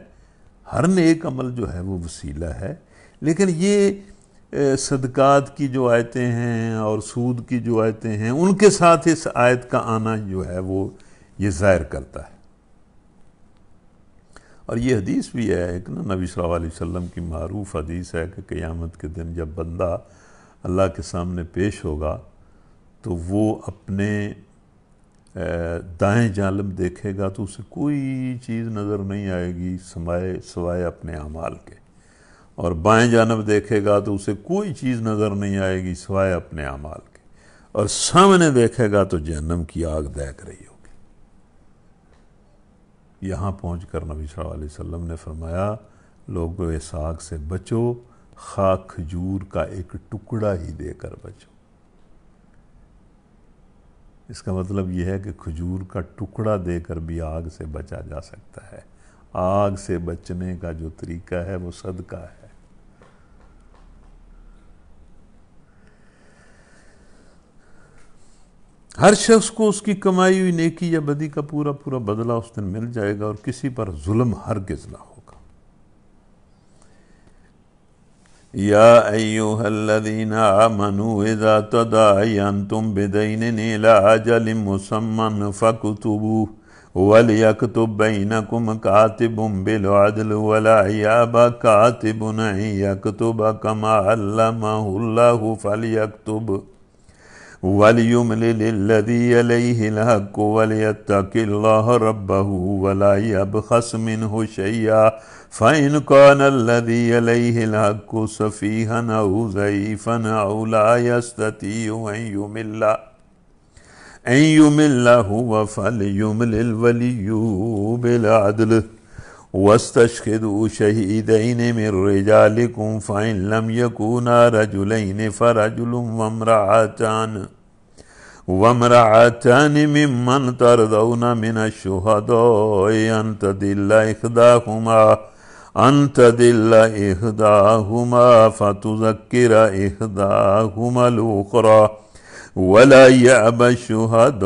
ہر نیک عمل جو ہے وہ وسیلہ ہے، لیکن یہ صدقات کی جو آیتیں ہیں اور سود کی جو آیتیں ہیں ان کے ساتھ اس آیت کا آنا جو ہے وہ یہ ظاہر کرتا ہے۔ اور یہ حدیث بھی ہے ایک نا، نبی صلی اللہ علیہ وسلم کی معروف حدیث ہے کہ قیامت کے دن جب بندہ اللہ کے سامنے پیش ہوگا تو وہ اپنے دائیں جانب دیکھے گا تو اسے کوئی چیز نظر نہیں آئے گی سوائے اپنے اعمال کے، اور بائیں جانب دیکھے گا تو اسے کوئی چیز نظر نہیں آئے گی سوائے اپنے اعمال کے، اور سامنے دیکھے گا تو جہنم کی آگ دہک رہی ہوگی۔ یہاں پہنچ کر نبی صلی اللہ علیہ وسلم نے فرمایا، لوگو اس آگ سے بچو، خاک کھجور کا ایک ٹکڑا ہی دے کر بچو۔ اس کا مطلب یہ ہے کہ کھجور کا ٹکڑا دے کر بھی آگ سے بچا جا سکتا ہے۔ آگ سے بچنے کا جو طریقہ ہے وہ صدقہ ہے۔ ہر شخص کو اس کی کمائی ہوئی نیکی یا بدی کا پورا پورا بدلہ اس دن مل جائے گا اور کسی پر ظلم ہرگز نہ ہوگا۔ يا أيها الذين آمنوا إذا تداينتم بدين إلى أجل مسمى فاكتبوه وليكتب بينكم كاتب بالعدل ولا يأبى كاتب أن يكتب كما علمه الله فليكتب وليملل الذي يليه الحق وليتق الله ربه ولا يبخس منه شيئا فإن كان الذي يليه الحق سفيها أو ضعيفا أو لا يستطيع أن يمل هو فليملل ولي بالعدل واستشهدوا شهيدين من رجالكم فإن لم يكونا رجلين فرجل وامرأتان ممن ترضون من الشهداء أن تضل إحداهما فتذكر إحداهما الأخرى ولا يأبى الشهداء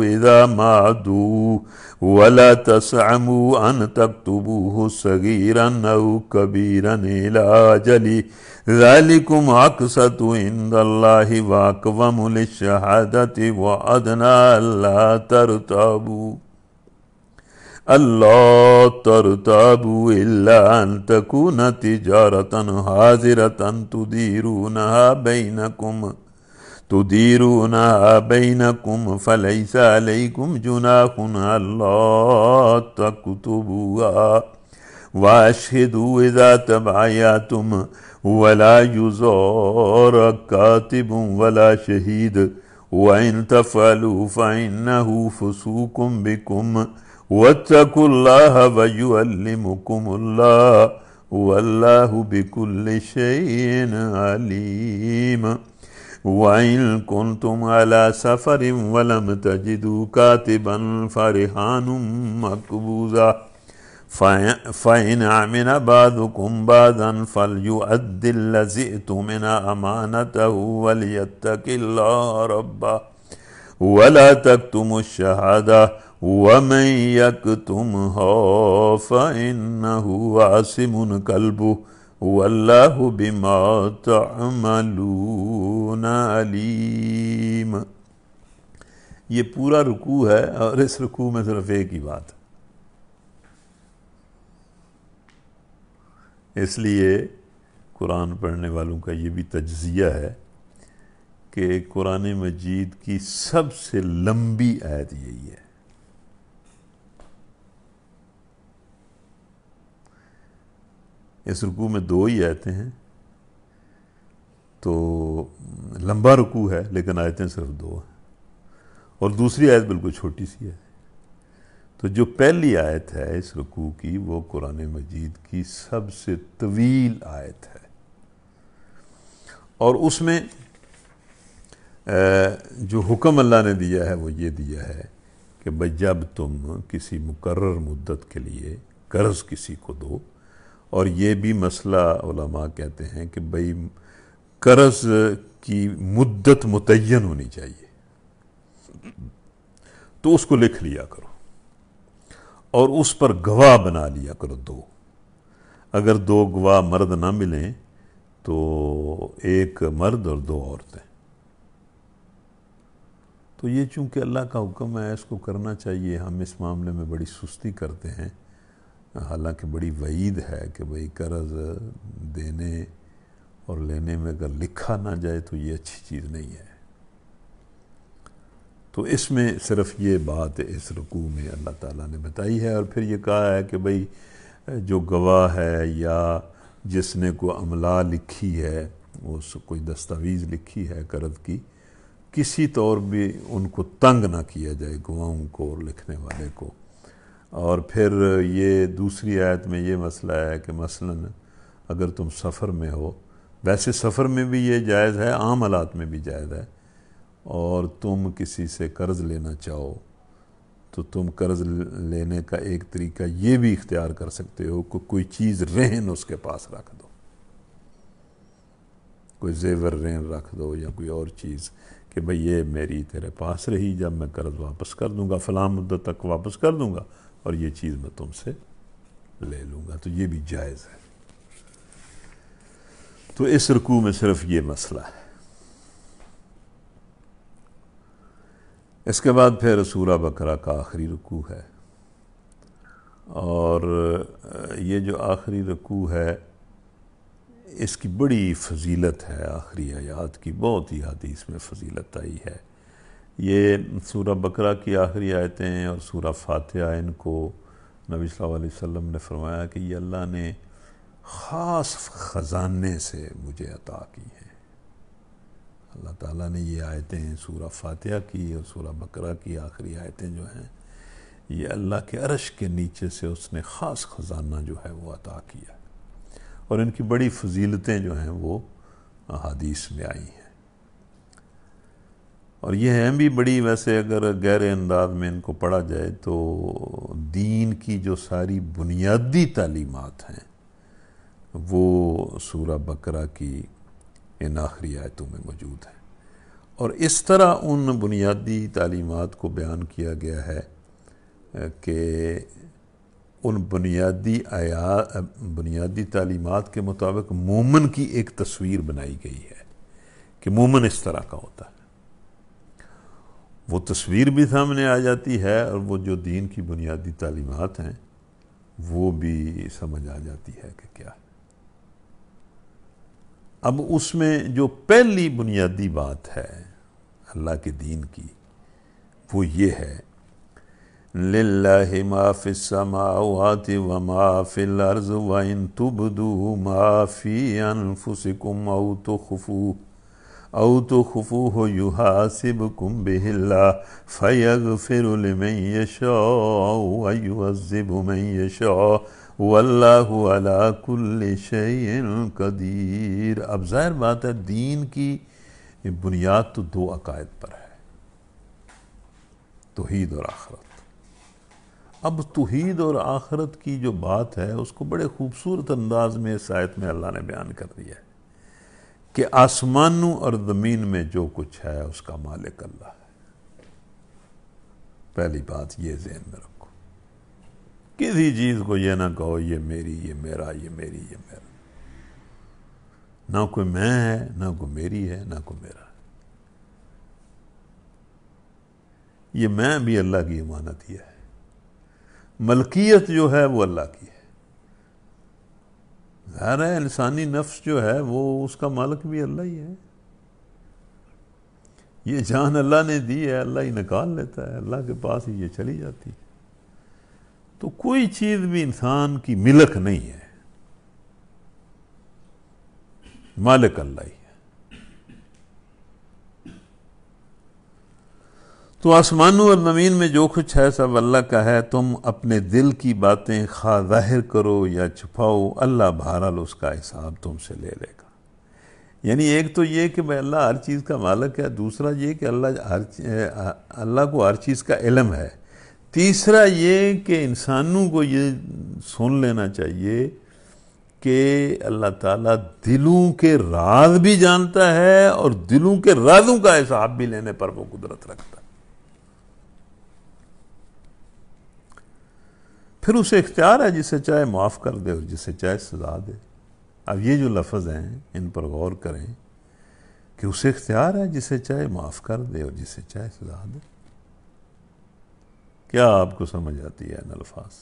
إذا ما دعوا ولا تسعموا أن تكتبوه صغيرا أو كبيرا إلى أجله ذلكم أقسط عند الله وأقوم للشهادة وأدنى ألا ترتابوا إلا أن تكون تجارة حاضرة تديرونها بينكم فليس عليكم جناح ألا تكتبوها وأشهدوا إذا تبايعتم ولا يزار كاتب ولا شهيد وإن تفعلوا فإنه فسوق بكم واتقوا الله ويعلمكم الله والله بكل شيء عليم وإن كنتم على سفر ولم تجدوا كاتبا فرهان مقبوضا فإن أمن بعضكم بعضا فليؤد الذي اؤتمن أمانته وليتق الله ربه ولا تكتموا الشهادة ومن يكتمها فإنه آثم قلبه واللہ بما تعملون علیم۔ یہ پورا رکوع ہے اور اس رکوع میں صرف ایک ہی بات ہے، اس لیے قرآن پڑھنے والوں کا یہ بھی تجزیہ ہے کہ قرآن مجید کی سب سے لمبی آیت یہی ہے۔ اس رکوع میں 2 ہی آیتیں ہیں، تو لمبا رکوع ہے لیکن آیتیں صرف 2 ہیں، اور دوسری آیت بالکل چھوٹی سی ہے۔ تو جو پہلی آیت ہے اس رکوع کی وہ قرآن مجید کی سب سے طویل آیت ہے، اور اس میں جو حکم اللہ نے دیا ہے وہ یہ دیا ہے کہ بھئی جب تم کسی مقرر مدت کے لیے قرض کسی کو دو، اور یہ بھی مسئلہ علماء کہتے ہیں کہ بھئی قرض کی مدت متعین ہونی چاہیے، تو اس کو لکھ لیا کرو اور اس پر گواہ بنا لیا کرو 2۔ اگر 2 گواہ مرد نہ ملیں تو 1 مرد اور 2 عورتیں۔ تو یہ چونکہ اللہ کا حکم ہے اس کو کرنا چاہیے، ہم اس معاملے میں بڑی سستی کرتے ہیں، حالانکہ بڑی وعید ہے کہ بھئی قرض دینے اور لینے میں اگر لکھا نہ جائے تو یہ اچھی چیز نہیں ہے۔ تو اس میں صرف یہ بات اس رکوع میں اللہ تعالیٰ نے بتائی ہے، اور پھر یہ کہا ہے کہ بھئی جو گواہ ہے یا جس نے کوئی املا لکھی ہے، اس کوئی دستاویز لکھی ہے قرض کی، کسی طور بھی ان کو تنگ نہ کیا جائے، گواہوں کو اور لکھنے والے کو۔ اور پھر یہ دوسری آیت میں یہ مسئلہ ہے کہ مثلاً اگر تم سفر میں ہو، ویسے سفر میں بھی یہ جائز ہے، عام حالات میں بھی جائز ہے، اور تم کسی سے قرض لینا چاہو تو تم قرض لینے کا ایک طریقہ یہ بھی اختیار کر سکتے ہو کہ کوئی چیز رہن اس کے پاس رکھ دو، کوئی زیور رہن رکھ دو یا کوئی اور چیز کہ بھئی یہ میری تیرے پاس رہی، جب میں قرض واپس کر دوں گا فلاں مدت تک واپس کر دوں گا اور یہ چیز میں تم سے لے لوں گا، تو یہ بھی جائز ہے۔ تو اس رکوع میں صرف یہ مسئلہ ہے۔ اس کے بعد پھر سورہ بقرہ کا آخری رکوع ہے، اور یہ جو آخری رکوع ہے اس کی بڑی فضیلت ہے، آخری آیات کی بہت ہی حدیث میں فضیلت آئی ہے۔ یہ سورہ بقرہ کی آخری آیتیں اور سورہ فاتحہ، ان کو نبی صلی اللہ علیہ وسلم نے فرمایا کہ یہ اللہ نے خاص خزانے سے مجھے عطا کی ہیں۔ اللہ تعالیٰ نے یہ آیتیں سورہ فاتحہ کی اور سورہ بقرہ کی آخری آیتیں جو ہیں، یہ اللہ کے عرش کے نیچے سے اس نے خاص خزانہ جو ہے وہ عطا کیا، اور ان کی بڑی فضیلتیں جو ہیں وہ احادیث میں آئی ہیں، اور یہ ہیں بھی بڑی، ویسے اگر گہرے انداز میں ان کو پڑھا جائے تو دین کی جو ساری بنیادی تعلیمات ہیں وہ سورہ بقرہ کی ان آخری آیتوں میں موجود ہیں، اور اس طرح ان بنیادی تعلیمات کو بیان کیا گیا ہے کہ ان بنیادی تعلیمات کے مطابق مومن کی ایک تصویر بنائی گئی ہے کہ مومن اس طرح کا ہوتا ہے۔ وہ تصویر بھی سامنے آ جاتی ہے، اور وہ جو دین کی بنیادی تعلیمات ہیں وہ بھی سمجھ آ جاتی ہے کہ کیا ہے۔ اب اس میں جو پہلی بنیادی بات ہے اللہ کے دین کی، وہ یہ ہے لِلَّهِ مَا فِي السَّمَاوَاتِ وَمَا فِي الْأَرْضِ وَإِن تُبْدُوا مَا فِي أَنفُسِكُمْ أَوْ تُخْفُوهُ يُحَاسِبْكُم بِهِ اللَّهُ فَيَغْفِرُ لِمَن يَشَاءُ وَيُعَذِّبُ مَن يَشَاءُ وَاللَّهُ عَلَى كُلِّ شَيْءٍ قَدِيرٌ۔ اب ظاہر بات ہے دین کی بنیاد تو دو عقائد پر ہے، توحید اور آخرت۔ اب توحید اور آخرت کی جو بات ہے اس کو بڑے خوبصورت انداز میں اس آیت میں اللہ نے بیان کر دیا ہے کہ آسمانوں اور زمین میں جو کچھ ہے اس کا مالک اللہ ہے۔ پہلی بات یہ ذہن میں رکھو، کسی چیز کو یہ نہ کہو یہ میری، یہ میرا، یہ میری، یہ میرا۔ نہ کوئی میں ہے، نہ کوئی میری ہے، نہ کوئی میرا ہے۔ یہ میں بھی اللہ کی امانت ہی ہے، ملکیت جو ہے وہ اللہ کی ہے۔ ظاہر ہے انسانی نفس جو ہے وہ اس کا مالک بھی اللہ ہی ہے۔ یہ جان اللہ نے دی ہے، اللہ ہی نکال لیتا ہے، اللہ کے پاس ہی یہ چلی جاتی ہے۔ تو کوئی چیز بھی انسان کی ملک نہیں ہے، مالک اللہ ہی ہے۔ تو آسمانوں اور زمین میں جو کچھ ہے سب اللہ کا ہے۔ تم اپنے دل کی باتیں خواہ ظاہر کرو یا چھپاؤ، اللہ بہرحال اس کا حساب تم سے لے لے گا۔ یعنی ایک تو یہ کہ بھائی اللہ ہر چیز کا مالک ہے، دوسرا یہ کہ اللہ کو ہر چیز کا علم ہے، تیسرا یہ کہ انسانوں کو یہ سن لینا چاہیے کہ اللہ تعالیٰ دلوں کے راز بھی جانتا ہے اور دلوں کے رازوں کا حساب بھی لینے پر وہ قدرت رکھتا ہے۔ پھر اسے اختیار ہے، جسے چاہے معاف کر دے اور جسے چاہے سزا دے۔ اب یہ جو لفظ ہیں ان پر غور کریں کہ اسے اختیار ہے، جسے چاہے معاف کر دے اور جسے چاہے سزا دے۔ کیا آپ کو سمجھ آتی ہے ان الفاظ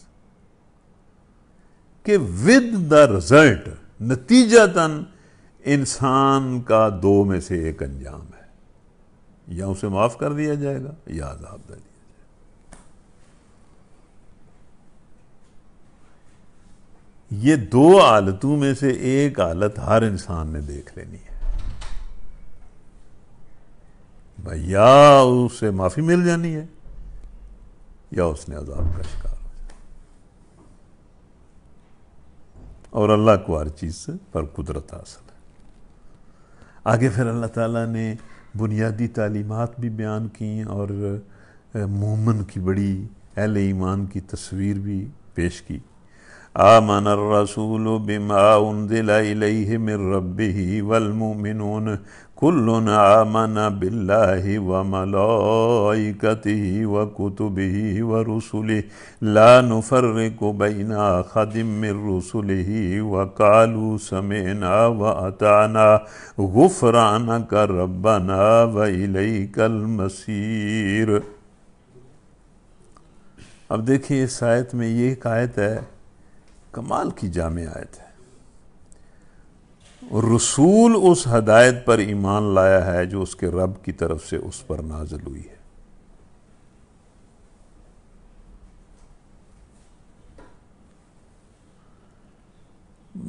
کہ ود دا رزلٹ، نتیجتاً انسان کا دو میں سے ایک انجام ہے، یا اسے معاف کر دیا جائے گا یا عذاب دے دیا جائے گا۔ یہ دو حالتوں میں سے ایک حالت ہر انسان نے دیکھ لینی ہے، بھائی یا اسے معافی مل جانی ہے یا اس نے عذاب کا شکار ہو جانا۔ اور اللہ کو ہر چیز پر قدرت حاصل ہے۔ آگے پھر اللہ تعالیٰ نے بنیادی تعلیمات بھی بیان کی اور مومن کی بڑی اہل ایمان کی تصویر بھی پیش کی۔ آمن الرسول بما انزل الیہ من ربہ والمؤمنون کلٌ آمن باللہ وملائکتہ وکتبہ ورسلہ لا نفرق بین احد من رسلہ وقالوا سمعنا واطعنا غفرانک ربنا والیک المصیر۔ اب دیکھیں اس آیت میں یہ ایک آیت ہے، کمال کی جامع آیت ہے۔ رسول اس ہدایت پر ایمان لایا ہے جو اس کے رب کی طرف سے اس پر نازل ہوئی ہے۔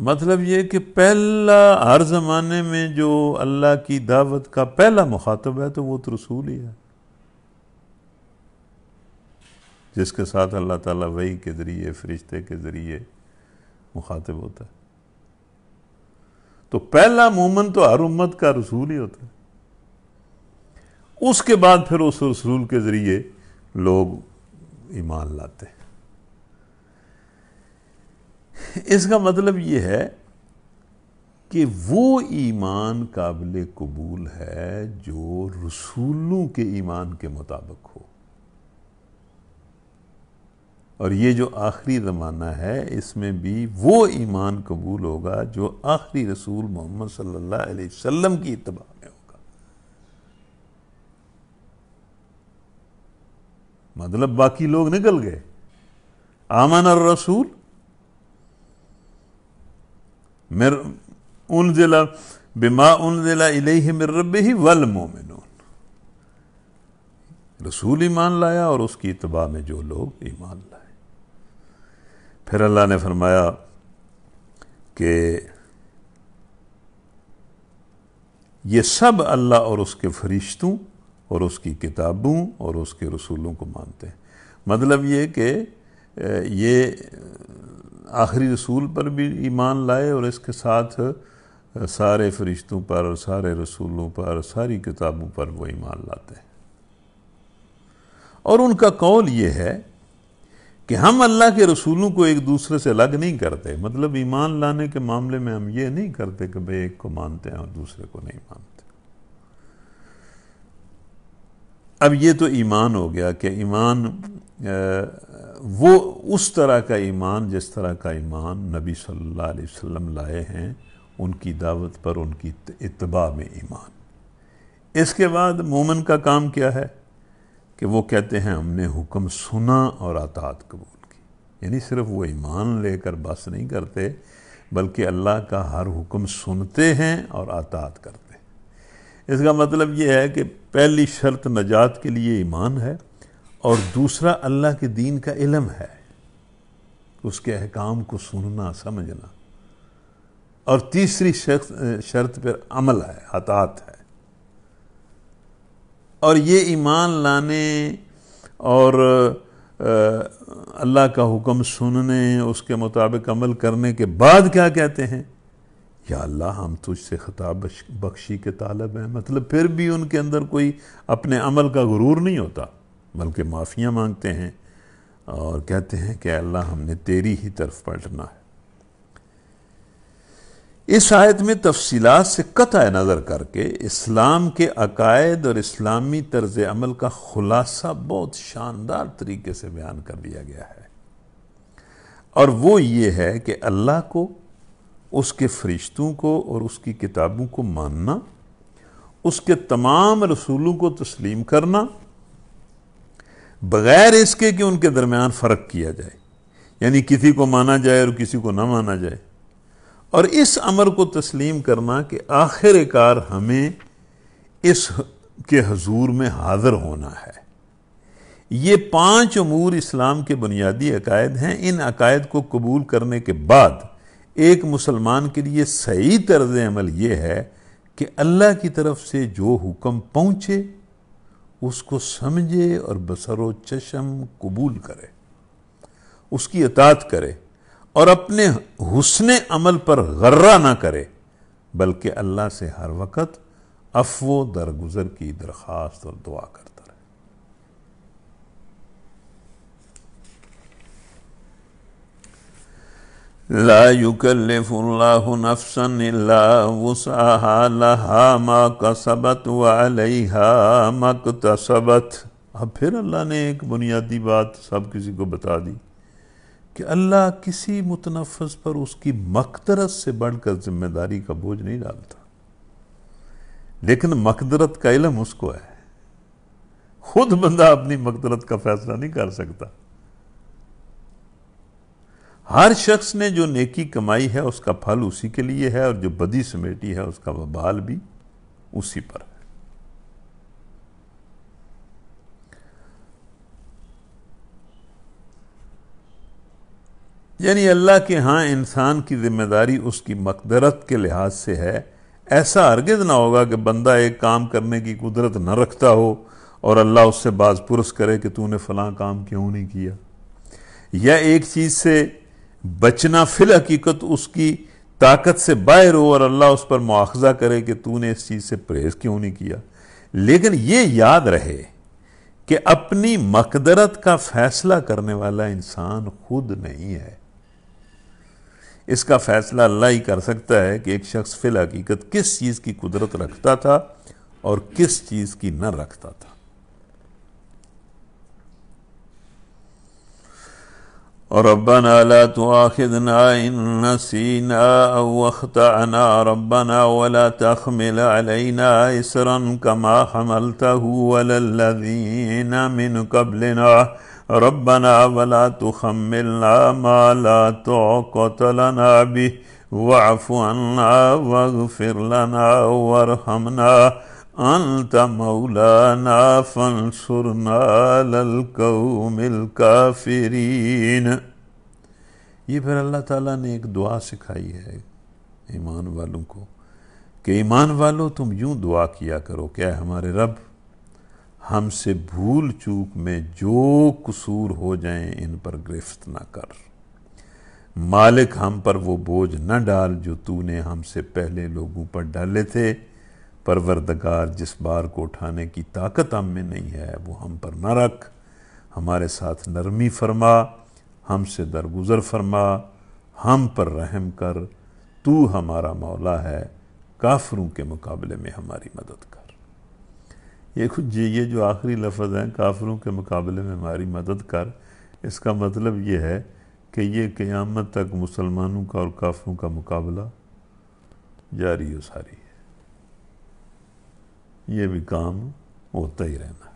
مطلب یہ کہ پہلا ہر زمانے میں جو اللہ کی دعوت کا پہلا مخاطب ہے تو وہ تو رسول ہی ہے، جس کے ساتھ اللہ تعالیٰ وحی کے ذریعے، فرشتے کے ذریعے مخاطب ہوتا ہے۔ تو پہلا مومن تو ہر امت کا رسول ہی ہوتا ہے، اس کے بعد پھر اس رسول کے ذریعے لوگ ایمان لاتے ہیں۔ اس کا مطلب یہ ہے کہ وہ ایمان قابل قبول ہے جو رسولوں کے ایمان کے مطابق ہو، اور یہ جو آخری زمانہ ہے اس میں بھی وہ ایمان قبول ہوگا جو آخری رسول محمد صلی اللہ علیہ وسلم کی اتباع میں ہوگا۔ مطلب باقی لوگ نکل گئے، آمن الرسول انزل بما انزل الیہ من ربہ والمؤمنون، رسول ایمان لایا اور اس کی اتباع میں جو لوگ ایمان لائے۔ پھر اللہ نے فرمایا کہ یہ سب اللہ اور اس کے فرشتوں اور اس کی کتابوں اور اس کے رسولوں کو مانتے ہیں۔ مطلب یہ کہ یہ آخری رسول پر بھی ایمان لائے اور اس کے ساتھ سارے فرشتوں پر، سارے رسولوں پر، ساری کتابوں پر وہ ایمان لاتے ہیں۔ اور ان کا قول یہ ہے کہ ہم اللہ کے رسولوں کو ایک دوسرے سے الگ نہیں کرتے، مطلب ایمان لانے کے معاملے میں ہم یہ نہیں کرتے کہ بھئی ایک کو مانتے ہیں اور دوسرے کو نہیں مانتے۔ اب یہ تو ایمان ہو گیا کہ ایمان وہ اس طرح کا ایمان جس طرح کا ایمان نبی صلی اللہ علیہ وسلم لائے ہیں، ان کی دعوت پر ان کی اتباع میں ایمان۔ اس کے بعد مومن کا کام کیا ہے کہ وہ کہتے ہیں ہم نے حکم سنا اور اطاعت قبول کی، یعنی صرف وہ ایمان لے کر بس نہیں کرتے بلکہ اللہ کا ہر حکم سنتے ہیں اور اطاعت کرتے ہیں۔ اس کا مطلب یہ ہے کہ پہلی شرط نجات کے لیے ایمان ہے، اور دوسرا اللہ کے دین کا علم ہے، اس کے احکام کو سننا سمجھنا، اور تیسری شرط پھر عمل ہے، اطاعت ہے۔ اور یہ ایمان لانے اور اللہ کا حکم سننے، اس کے مطابق عمل کرنے کے بعد کیا کہتے ہیں؟ یا اللہ ہم تجھ سے خطاب بخشی کے طالب ہیں۔ مطلب پھر بھی ان کے اندر کوئی اپنے عمل کا غرور نہیں ہوتا، بلکہ معافیاں مانگتے ہیں اور کہتے ہیں کہ اللہ ہم نے تیری ہی طرف پلٹنا ہے۔ اس آیت میں تفصیلات سے قطع نظر کر کے اسلام کے عقائد اور اسلامی طرز عمل کا خلاصہ بہت شاندار طریقے سے بیان کر دیا گیا ہے، اور وہ یہ ہے کہ اللہ کو، اس کے فرشتوں کو اور اس کی کتابوں کو ماننا، اس کے تمام رسولوں کو تسلیم کرنا، بغیر اس کے کہ ان کے درمیان فرق کیا جائے، یعنی کسی کو مانا جائے اور کسی کو نہ مانا جائے، اور اس امر کو تسلیم کرنا کہ آخر کار ہمیں اس کے حضور میں حاضر ہونا ہے۔ یہ 5 امور اسلام کے بنیادی عقائد ہیں۔ ان عقائد کو قبول کرنے کے بعد ایک مسلمان کے لیے صحیح طرز عمل یہ ہے کہ اللہ کی طرف سے جو حکم پہنچے اس کو سمجھے اور بصر و چشم قبول کرے، اس کی اطاعت کرے، اور اپنے حسن عمل پر غرہ نہ کرے، بلکہ اللہ سے ہر وقت عفو و درگزر کی درخواست اور دعا کرتا رہے۔ لا یکلف اللہ نفسا الا وسعها لها ما کسبت وعلیہا ما اکتسبت۔ اب پھر اللہ نے ایک بنیادی بات سب کسی کو بتا دی کہ اللہ کسی متنفس پر اس کی مقدرت سے بڑھ کر ذمہ داری کا بوجھ نہیں ڈالتا، لیکن مقدرت کا علم اس کو ہے۔ خود بندہ اپنی مقدرت کا فیصلہ نہیں کر سکتا۔ ہر شخص نے جو نیکی کمائی ہے اس کا پھل اسی کے لیے ہے، اور جو بدی سمیٹی ہے اس کا وبال بھی اسی پر ہے۔ یعنی اللہ کے ہاں انسان کی ذمہ داری اس کی مقدرت کے لحاظ سے ہے۔ ایسا ہرگز نہ ہوگا کہ بندہ ایک کام کرنے کی قدرت نہ رکھتا ہو اور اللہ اس سے باز پرس کرے کہ تو نے فلاں کام کیوں نہیں کیا، یا ایک چیز سے بچنا فی الحقیقت اس کی طاقت سے باہر ہو اور اللہ اس پر مواخذہ کرے کہ تو نے اس چیز سے پرہیز کیوں نہیں کیا۔ لیکن یہ یاد رہے کہ اپنی مقدرت کا فیصلہ کرنے والا انسان خود نہیں ہے۔ اس کا فیصلہ اللہ ہی کر سکتا ہے کہ ایک شخص فی الحقیقت کس چیز کی قدرت رکھتا تھا اور کس چیز کی نہ رکھتا تھا۔ ربنا لا تؤاخذنا إن نسينا أو أخطأنا ربنا ولا تحمل علينا إصرا كما حملته على الذين من قبلنا ربنا ولا تحملنا ما لا طاقة لنا به واعف عنا واغفر لنا وارحمنا انت مولانا فانصرنا علی القوم الکافرین۔ یہ پھر اللہ تعالیٰ نے ایک دعا سکھائی ہے ایمان والوں کو کہ ایمان والوں تم یوں دعا کیا کرو کہ اے ہمارے رب، ہم سے بھول چوک میں جو قصور ہو جائیں ان پر گرفت نہ کر۔ مالک ہم پر وہ بوجھ نہ ڈال جو تو نے ہم سے پہلے لوگوں پر ڈالے تھے۔ پروردگار، جس بار کو اٹھانے کی طاقت ہم میں نہیں ہے وہ ہم پر نہ رکھ، ہمارے ساتھ نرمی فرما، ہم سے درگزر فرما، ہم پر رحم کر، تو ہمارا مولا ہے، کافروں کے مقابلے میں ہماری مدد کر۔ یہ جو آخری لفظ ہیں کافروں کے مقابلے میں ہماری مدد کر، اس کا مطلب یہ ہے کہ یہ قیامت تک مسلمانوں کا اور کافروں کا مقابلہ جاری و ساری ہے، یہ بھی کام ہوتا ہی رہنا ہے۔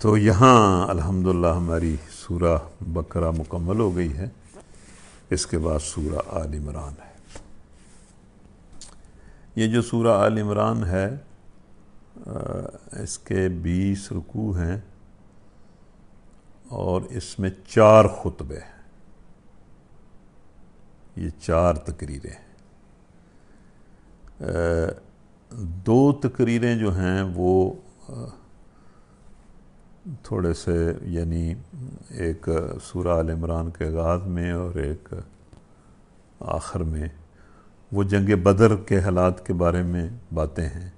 تو یہاں الحمدللہ ہماری سورہ بقرہ مکمل ہو گئی ہے، اس کے بعد سورہ آل عمران ہے۔ یہ جو سورہ آل عمران ہے اس کے 20 رکوع ہیں اور اس میں 4 خطبے ہیں، یہ 4 تقریریں ہیں۔ 2 تقریریں جو ہیں وہ تھوڑے سے یعنی ایک سورہ آل عمران کے آغاز میں اور ایک آخر میں وہ جنگ بدر کے حالات کے بارے میں باتیں ہیں،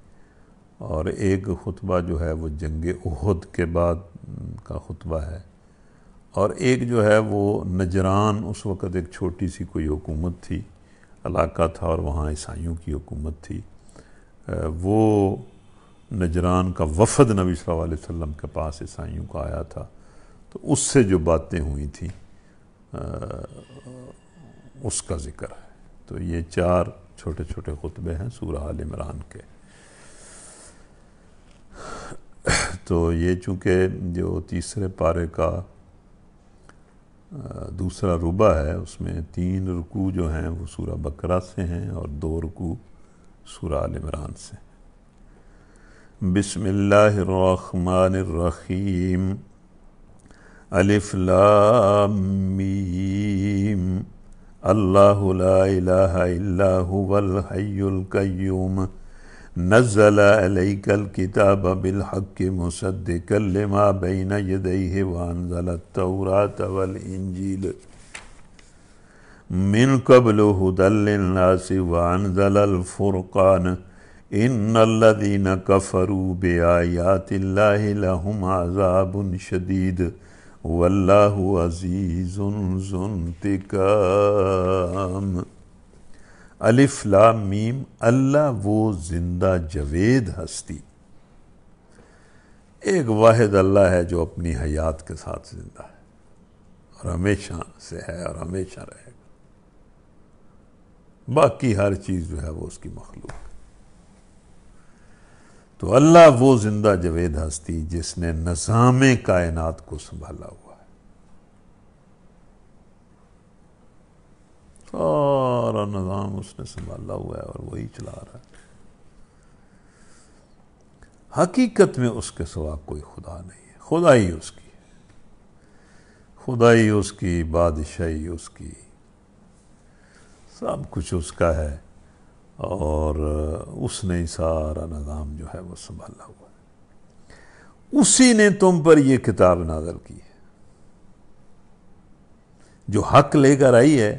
اور ایک خطبہ جو ہے وہ جنگ احد کے بعد کا خطبہ ہے، اور ایک جو ہے وہ نجران، اس وقت ایک چھوٹی سی کوئی حکومت تھی، علاقہ تھا اور وہاں عیسائیوں کی حکومت تھی، وہ نجران کا وفد نبی صلی اللہ علیہ وسلم کے پاس عیسائیوں کا آیا تھا، تو اس سے جو باتیں ہوئی تھیں اس کا ذکر ہے۔ تو یہ 4 چھوٹے چھوٹے خطبے ہیں سورہ آل عمران کے۔ تو یہ چونکہ جو تیسرے پارے کا دوسرا ربع ہے، اس میں 3 رکوع جو ہیں وہ سورہ بقرہ سے ہیں اور 2 رکوع سورہ آل عمران سے۔ بسم اللہ الرحمن الرحیم، الف لام میم، اللہ لا الہ الا هو الحی القیوم، نزل علیک الکتاب بالحق مصدقا لما بین یدیہ وانزل التوراة والانجیل من قبل ھدی للناس وانزل الفرقان ان الذین کفروا بآیات اللہ لہم عذاب شدید واللہ عزیز ذو انتقام۔ الف لام میم، اللہ وہ زندہ جاوید ہستی، ایک واحد اللہ ہے جو اپنی حیات کے ساتھ زندہ ہے اور ہمیشہ سے ہے اور ہمیشہ رہے گا، باقی ہر چیز جو ہے وہ اس کی مخلوق ہے۔ تو اللہ وہ زندہ جاوید ہستی جس نے نظام کائنات کو سنبھالا ہوا ہے، سارا نظام اس نے سنبھالا ہوا ہے اور وہی چلا رہا ہے۔ حقیقت میں اس کے سوا کوئی خدا نہیں ہے، خدائی اس کی ہے، خدائی اس کی، بادشاہی اس کی، سب کچھ اس کا ہے، اور اس نے سارا نظام جو ہے وہ سنبھالا ہوا ہے۔ اسی نے تم پر یہ کتاب نازل کی ہے جو حق لے کر آئی ہے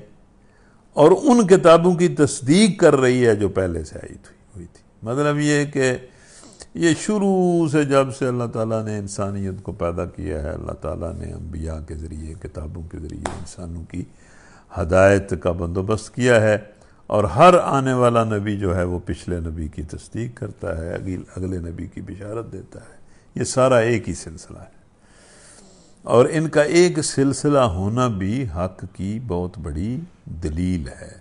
اور ان کتابوں کی تصدیق کر رہی ہے جو پہلے سے ہوئی تھی۔ مطلب یہ کہ یہ شروع سے جب سے اللہ تعالیٰ نے انسانیت کو پیدا کیا ہے، اللہ تعالیٰ نے انبیاء کے ذریعے، کتابوں کے ذریعے انسانوں کی ہدایت کا بندوبست کیا ہے، اور ہر آنے والا نبی جو ہے وہ پچھلے نبی کی تصدیق کرتا ہے، اگلے نبی کی بشارت دیتا ہے۔ یہ سارا ایک ہی سلسلہ ہے، اور ان کا ایک سلسلہ ہونا بھی حق کی بہت بڑی دلیل ہے۔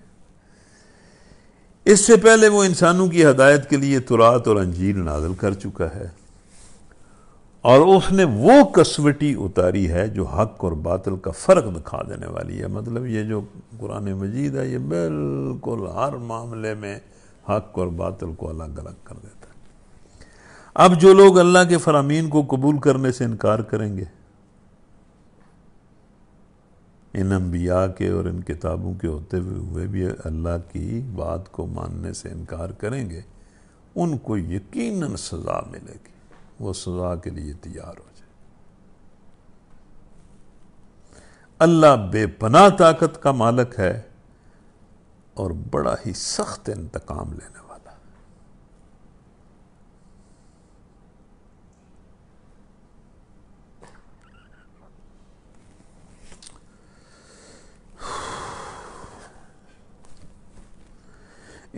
اس سے پہلے وہ انسانوں کی ہدایت کے لیے تورات اور انجیل نازل کر چکا ہے، اور اس نے وہ کسوٹی اتاری ہے جو حق اور باطل کا فرق دکھا دینے والی ہے۔ مطلب یہ جو قرآن مجید ہے یہ بالکل ہر معاملے میں حق اور باطل کو الگ الگ کر دیتا ہے۔ اب جو لوگ اللہ کے فرامین کو قبول کرنے سے انکار کریں گے، ان انبیاء کے اور ان کتابوں کے ہوتے ہوئے بھی اللہ کی بات کو ماننے سے انکار کریں گے، ان کو یقیناً سزا ملے گی، وہ سزا کے لیے تیار ہو جائے۔ اللہ بے پناہ طاقت کا مالک ہے اور بڑا ہی سخت انتقام لینے والا ہے۔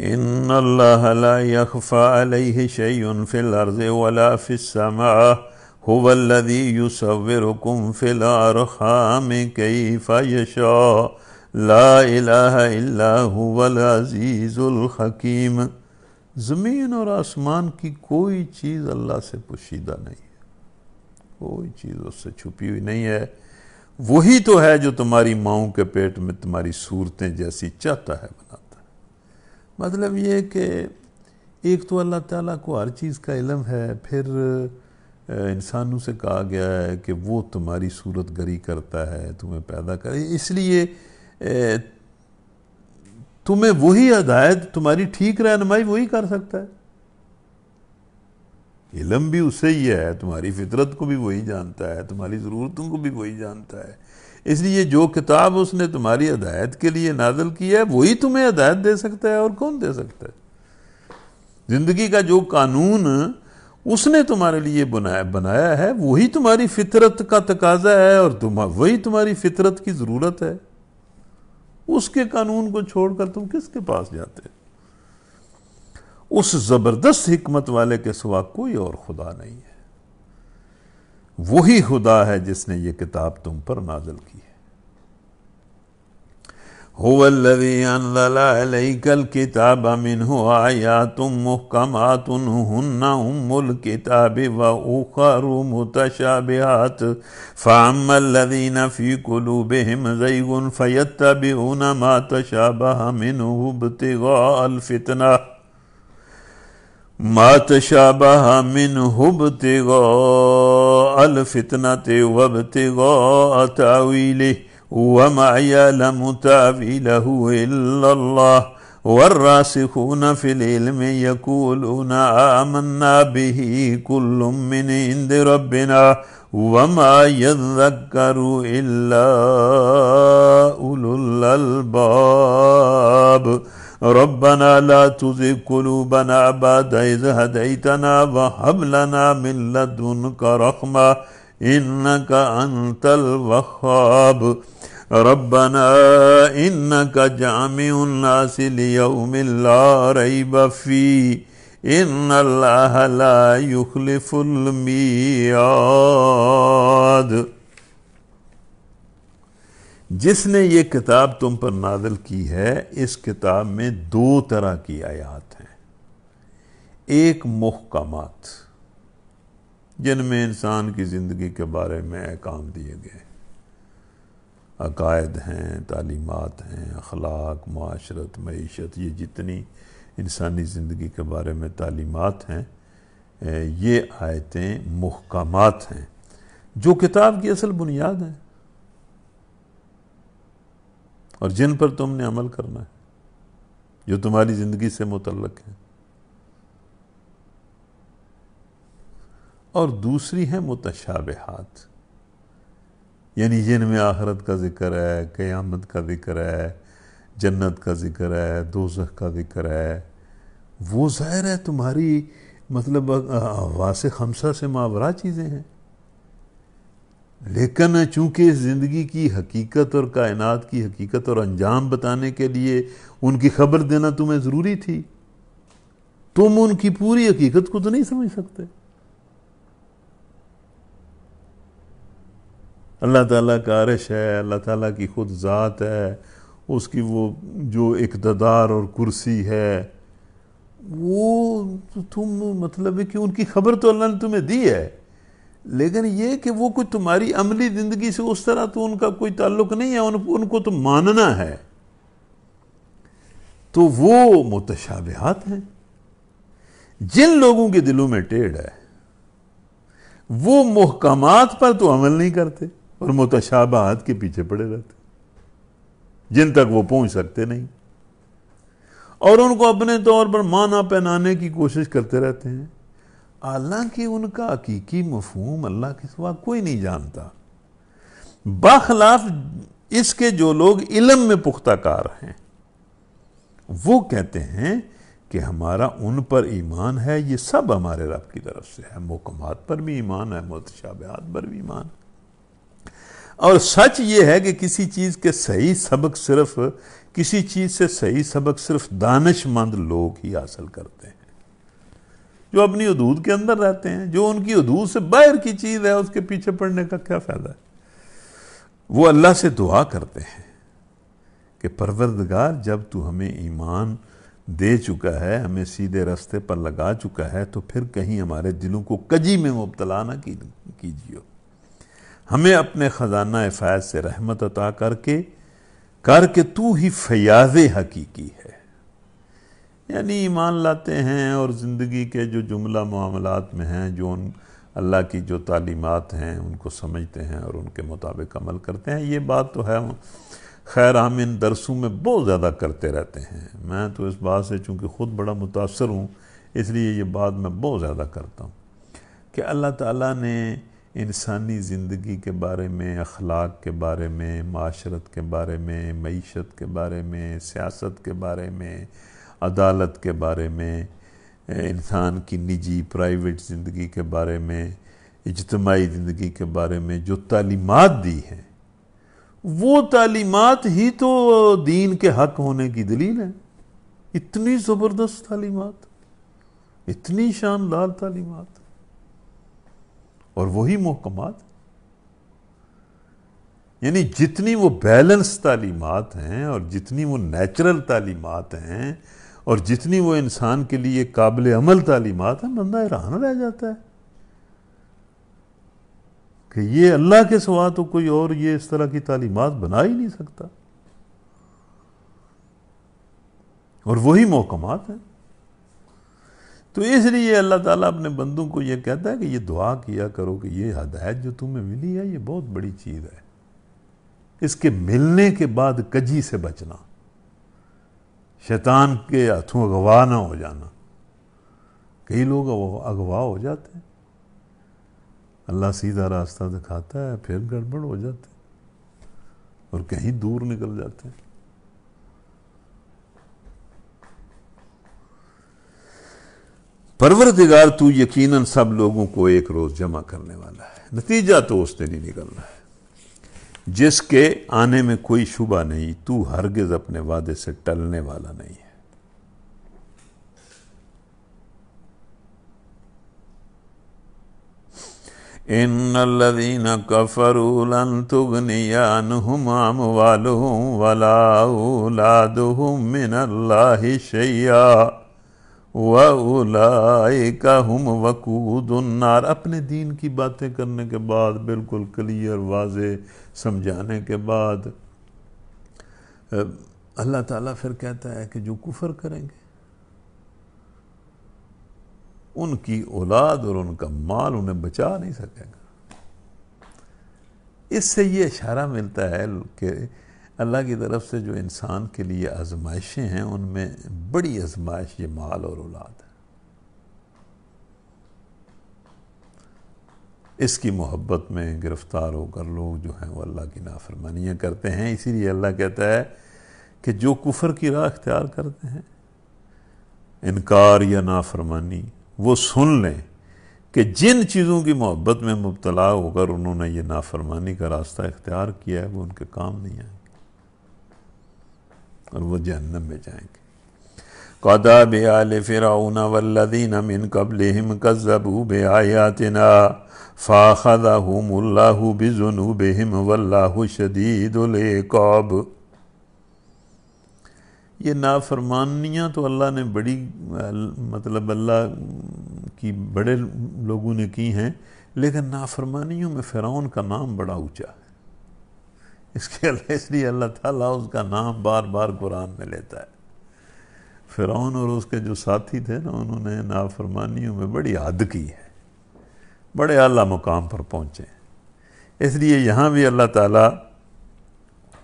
ان اللہ لا يخفى علیہ شیء فی الارض ولا فی السماء هو الذی یصورکم فی الارحام کیف یشاء لا الہ الا هو العزیز الحکیم۔ زمین اور آسمان کی کوئی چیز اللہ سے پوشیدہ نہیں ہے، کوئی چیز اس سے چھپی ہوئی نہیں ہے۔ وہی تو ہے جو تمہاری ماؤں کے پیٹ میں تمہاری صورتیں جیسی چاہتا ہے بناتا ہے۔ مطلب یہ کہ ایک تو اللہ تعالیٰ کو ہر چیز کا علم ہے، پھر انسانوں سے کہا گیا ہے کہ وہ تمہاری صورت گری کرتا ہے، تمہیں پیدا کرے، اس لیے تمہیں وہی ہدایت، تمہاری ٹھیک رہنمائی وہی کر سکتا ہے۔ علم بھی اسے ہی ہے، تمہاری فطرت کو بھی وہی جانتا ہے، تمہاری ضرورتوں کو بھی وہی جانتا ہے، اس لیے جو کتاب اس نے تمہاری ہدایت کے لیے نازل کی ہے وہی تمہیں ہدایت دے سکتا ہے، اور کون دے سکتا ہے؟ زندگی کا جو قانون اس نے تمہارے لیے بنایا ہے وہی تمہاری فطرت کا تقاضا ہے، اور وہی تمہاری فطرت کی ضرورت ہے۔ اس کے قانون کو چھوڑ کر تم کس کے پاس جاتے؟ اس زبردست حکمت والے کے سوا کوئی اور خدا نہیں ہے، وہی خدا ہے جس نے یہ کتاب تم پر نازل کی ہے۔ هو الذی انزل علیک الکتاب منہ آیات محکمات ہن ام الکتاب واخر متشابہات فاما الذین فی قلوبہم زیغ فیتبعون ما تشابہ منہ ابتغاء الفتنہ وابتغاء تأویلہ وما يعلم تأویلہ الا اللہ والراسخون فی العلم یقولون آمنا به کل من عند ربنا وما يذکر الا اولو الالباب ربنا لا تزغ قلوبنا بعد إذ هديتنا وهب لنا من لدنك رحمة إنك أنت الوهاب ربنا إنك جامع الناس ليوم لا ريب فيه إن الله لا يخلف الميعاد۔ جس نے یہ کتاب تم پر نازل کی ہے، اس کتاب میں دو طرح کی آیات ہیں، ایک محکمات جن میں انسان کی زندگی کے بارے میں احکام دیے گئے، عقائد ہیں، تعلیمات ہیں، اخلاق، معاشرت، معیشت، یہ جتنی انسانی زندگی کے بارے میں تعلیمات ہیں، یہ آیتیں محکمات ہیں جو کتاب کی اصل بنیاد ہیں اور جن پر تم نے عمل کرنا ہے، جو تمہاری زندگی سے متعلق ہیں۔ اور دوسری ہیں متشابہات، یعنی جن میں آخرت کا ذکر ہے، قیامت کا ذکر ہے، جنت کا ذکر ہے، دوزخ کا ذکر ہے۔ وہ ظاہر ہے تمہاری مطلب حواس خمسہ سے ماورا چیزیں ہیں، لیکن چونکہ زندگی کی حقیقت اور کائنات کی حقیقت اور انجام بتانے کے لیے ان کی خبر دینا تمہیں ضروری تھی، تم ان کی پوری حقیقت کو تو نہیں سمجھ سکتے۔ اللہ تعالیٰ کا عرش ہے، اللہ تعالیٰ کی خود ذات ہے، اس کی وہ جو اقتدار اور کرسی ہے، وہ تم مطلب ہے کہ ان کی خبر تو اللہ نے تمہیں دی ہے، لیکن یہ کہ وہ کوئی تمہاری عملی زندگی سے اس طرح تو ان کا کوئی تعلق نہیں ہے، ان کو تو ماننا ہے۔ تو وہ متشابہات ہیں۔ جن لوگوں کے دلوں میں ٹیڑھ ہے وہ محکمات پر تو عمل نہیں کرتے اور متشابہات کے پیچھے پڑے رہتے، جن تک وہ پہنچ سکتے نہیں، اور ان کو اپنے طور پر معنی پہنانے کی کوشش کرتے رہتے ہیں، حالانکہ ان کا حقیقی مفہوم اللہ کے سوا کوئی نہیں جانتا، برخلاف اس کے جو لوگ علم میں پختہ کار ہیں۔ وہ کہتے ہیں کہ ہمارا ان پر ایمان ہے، یہ سب ہمارے رب کی طرف سے ہے، محکمات پر بھی ایمان ہے، متشابہات پر بھی ایمان ہے۔ اور سچ یہ ہے کہ کسی چیز سے صحیح سبق صرف دانش مند لوگ ہی حاصل کرتے ہیں، جو اپنی حدود کے اندر رہتے ہیں۔ جو ان کی حدود سے باہر کی چیز ہے اس کے پیچھے پڑنے کا کیا فائدہ ہے؟ وہ اللہ سے دعا کرتے ہیں کہ پروردگار، جب تو ہمیں ایمان دے چکا ہے، ہمیں سیدھے راستے پر لگا چکا ہے، تو پھر کہیں ہمارے دلوں کو کجی میں مبتلا نہ کیجیے، ہمیں اپنے خزانہ فیض سے رحمت عطا کر کے تو ہی فیاض حقیقی ہے۔ یعنی ایمان لاتے ہیں اور زندگی کے جو جملہ معاملات میں ہیں، جو اللہ کی جو تعلیمات ہیں ان کو سمجھتے ہیں اور ان کے مطابق عمل کرتے ہیں۔ یہ بات تو ہے، خیر ہم ان درسوں میں بہت زیادہ کرتے رہتے ہیں۔ میں تو اس بات سے چونکہ خود بڑا متاثر ہوں، اس لیے یہ بات میں بہت زیادہ کرتا ہوں کہ اللہ تعالیٰ نے انسانی زندگی کے بارے میں، اخلاق کے بارے میں، معاشرت کے بارے میں، معیشت کے بارے میں، سیاست کے بارے میں، عدالت کے بارے میں، انسان کی نجی پرائیویٹ زندگی کے بارے میں، اجتماعی زندگی کے بارے میں جو تعلیمات دی ہیں، وہ تعلیمات ہی تو دین کے حق ہونے کی دلیل ہے۔ اتنی زبردست تعلیمات، اتنی شاندار تعلیمات، اور وہی محکمات، یعنی جتنی وہ بیلنس تعلیمات ہیں اور جتنی وہ نیچرل تعلیمات ہیں اور جتنی وہ انسان کے لیے قابل عمل تعلیمات ہیں، بندہ حیران رہ جاتا ہے کہ یہ اللہ کے سوا تو کوئی اور یہ اس طرح کی تعلیمات بنا ہی نہیں سکتا، اور وہی محکمات ہیں۔ تو اس لیے اللہ تعالیٰ اپنے بندوں کو یہ کہتا ہے کہ یہ دعا کیا کرو کہ یہ ہدایت جو تمہیں ملی ہے یہ بہت بڑی چیز ہے، اس کے ملنے کے بعد کجی سے بچنا، شیطان کے ہاتھوں اغوا نہ ہو جانا۔ کئی لوگ اغوا ہو جاتے ہیں، اللہ سیدھا راستہ دکھاتا ہے پھر گڑبڑ ہو جاتے ہیں اور کہیں دور نکل جاتے ہیں۔ پروردگار تو یقیناً سب لوگوں کو ایک روز جمع کرنے والا ہے، نتیجہ تو اس دن ہی نکلنا ہے جس کے آنے میں کوئی شبہ نہیں، تو ہرگز اپنے وعدے سے ٹلنے والا نہیں ہے۔ ان الذين كفروا لن تغني عنهم اموالهم ولا اولادهم من الله شيئا واولئك هم وقود النار۔ اپنے دین کی باتیں کرنے کے بعد، بالکل کلیئر واضح سمجھانے کے بعد، اللہ تعالیٰ پھر کہتا ہے کہ جو کفر کریں گے ان کی اولاد اور ان کا مال انہیں بچا نہیں سکے گا۔ اس سے یہ اشارہ ملتا ہے کہ اللہ کی طرف سے جو انسان کے لیے آزمائشیں ہیں ان میں بڑی آزمائش یہ مال اور اولاد ہے۔ اس کی محبت میں گرفتار ہو کر لوگ جو ہیں وہ اللہ کی نافرمانیاں کرتے ہیں۔ اسی لیے اللہ کہتا ہے کہ جو کفر کی راہ اختیار کرتے ہیں، انکار یا نافرمانی، وہ سن لیں کہ جن چیزوں کی محبت میں مبتلا ہو کر انہوں نے یہ نافرمانی کا راستہ اختیار کیا ہے وہ ان کے کام نہیں آئیں گے اور وہ جہنم میں جائیں گے۔ قَدَابِ آلِ فِرْعَوْنَ وَالَّذِينَ مِن قَبْلِهِمْ كَذَّبُوا بِآيَاتِنَا فَأَخَذَهُمُ اللَّهُ بِذُنُوبِهِمْ وَاللَّهُ شَدِيدُ الْعِقَابِ۔ یہ نافرمانیاں تو اللہ نے بڑی اللہ کی بڑے لوگوں نے کی ہیں، لیکن نافرمانیوں میں فرعون کا نام بڑا اونچا ہے۔ اس لیے اللہ تعالیٰ اس کا نام بار بار قرآن میں لیتا ہے۔ فرعون اور اس کے جو ساتھی تھے نا، انہوں نے نافرمانیوں میں بڑی حد کی ہے، بڑے اعلیٰ مقام پر پہنچے۔ اس لیے یہاں بھی اللہ تعالیٰ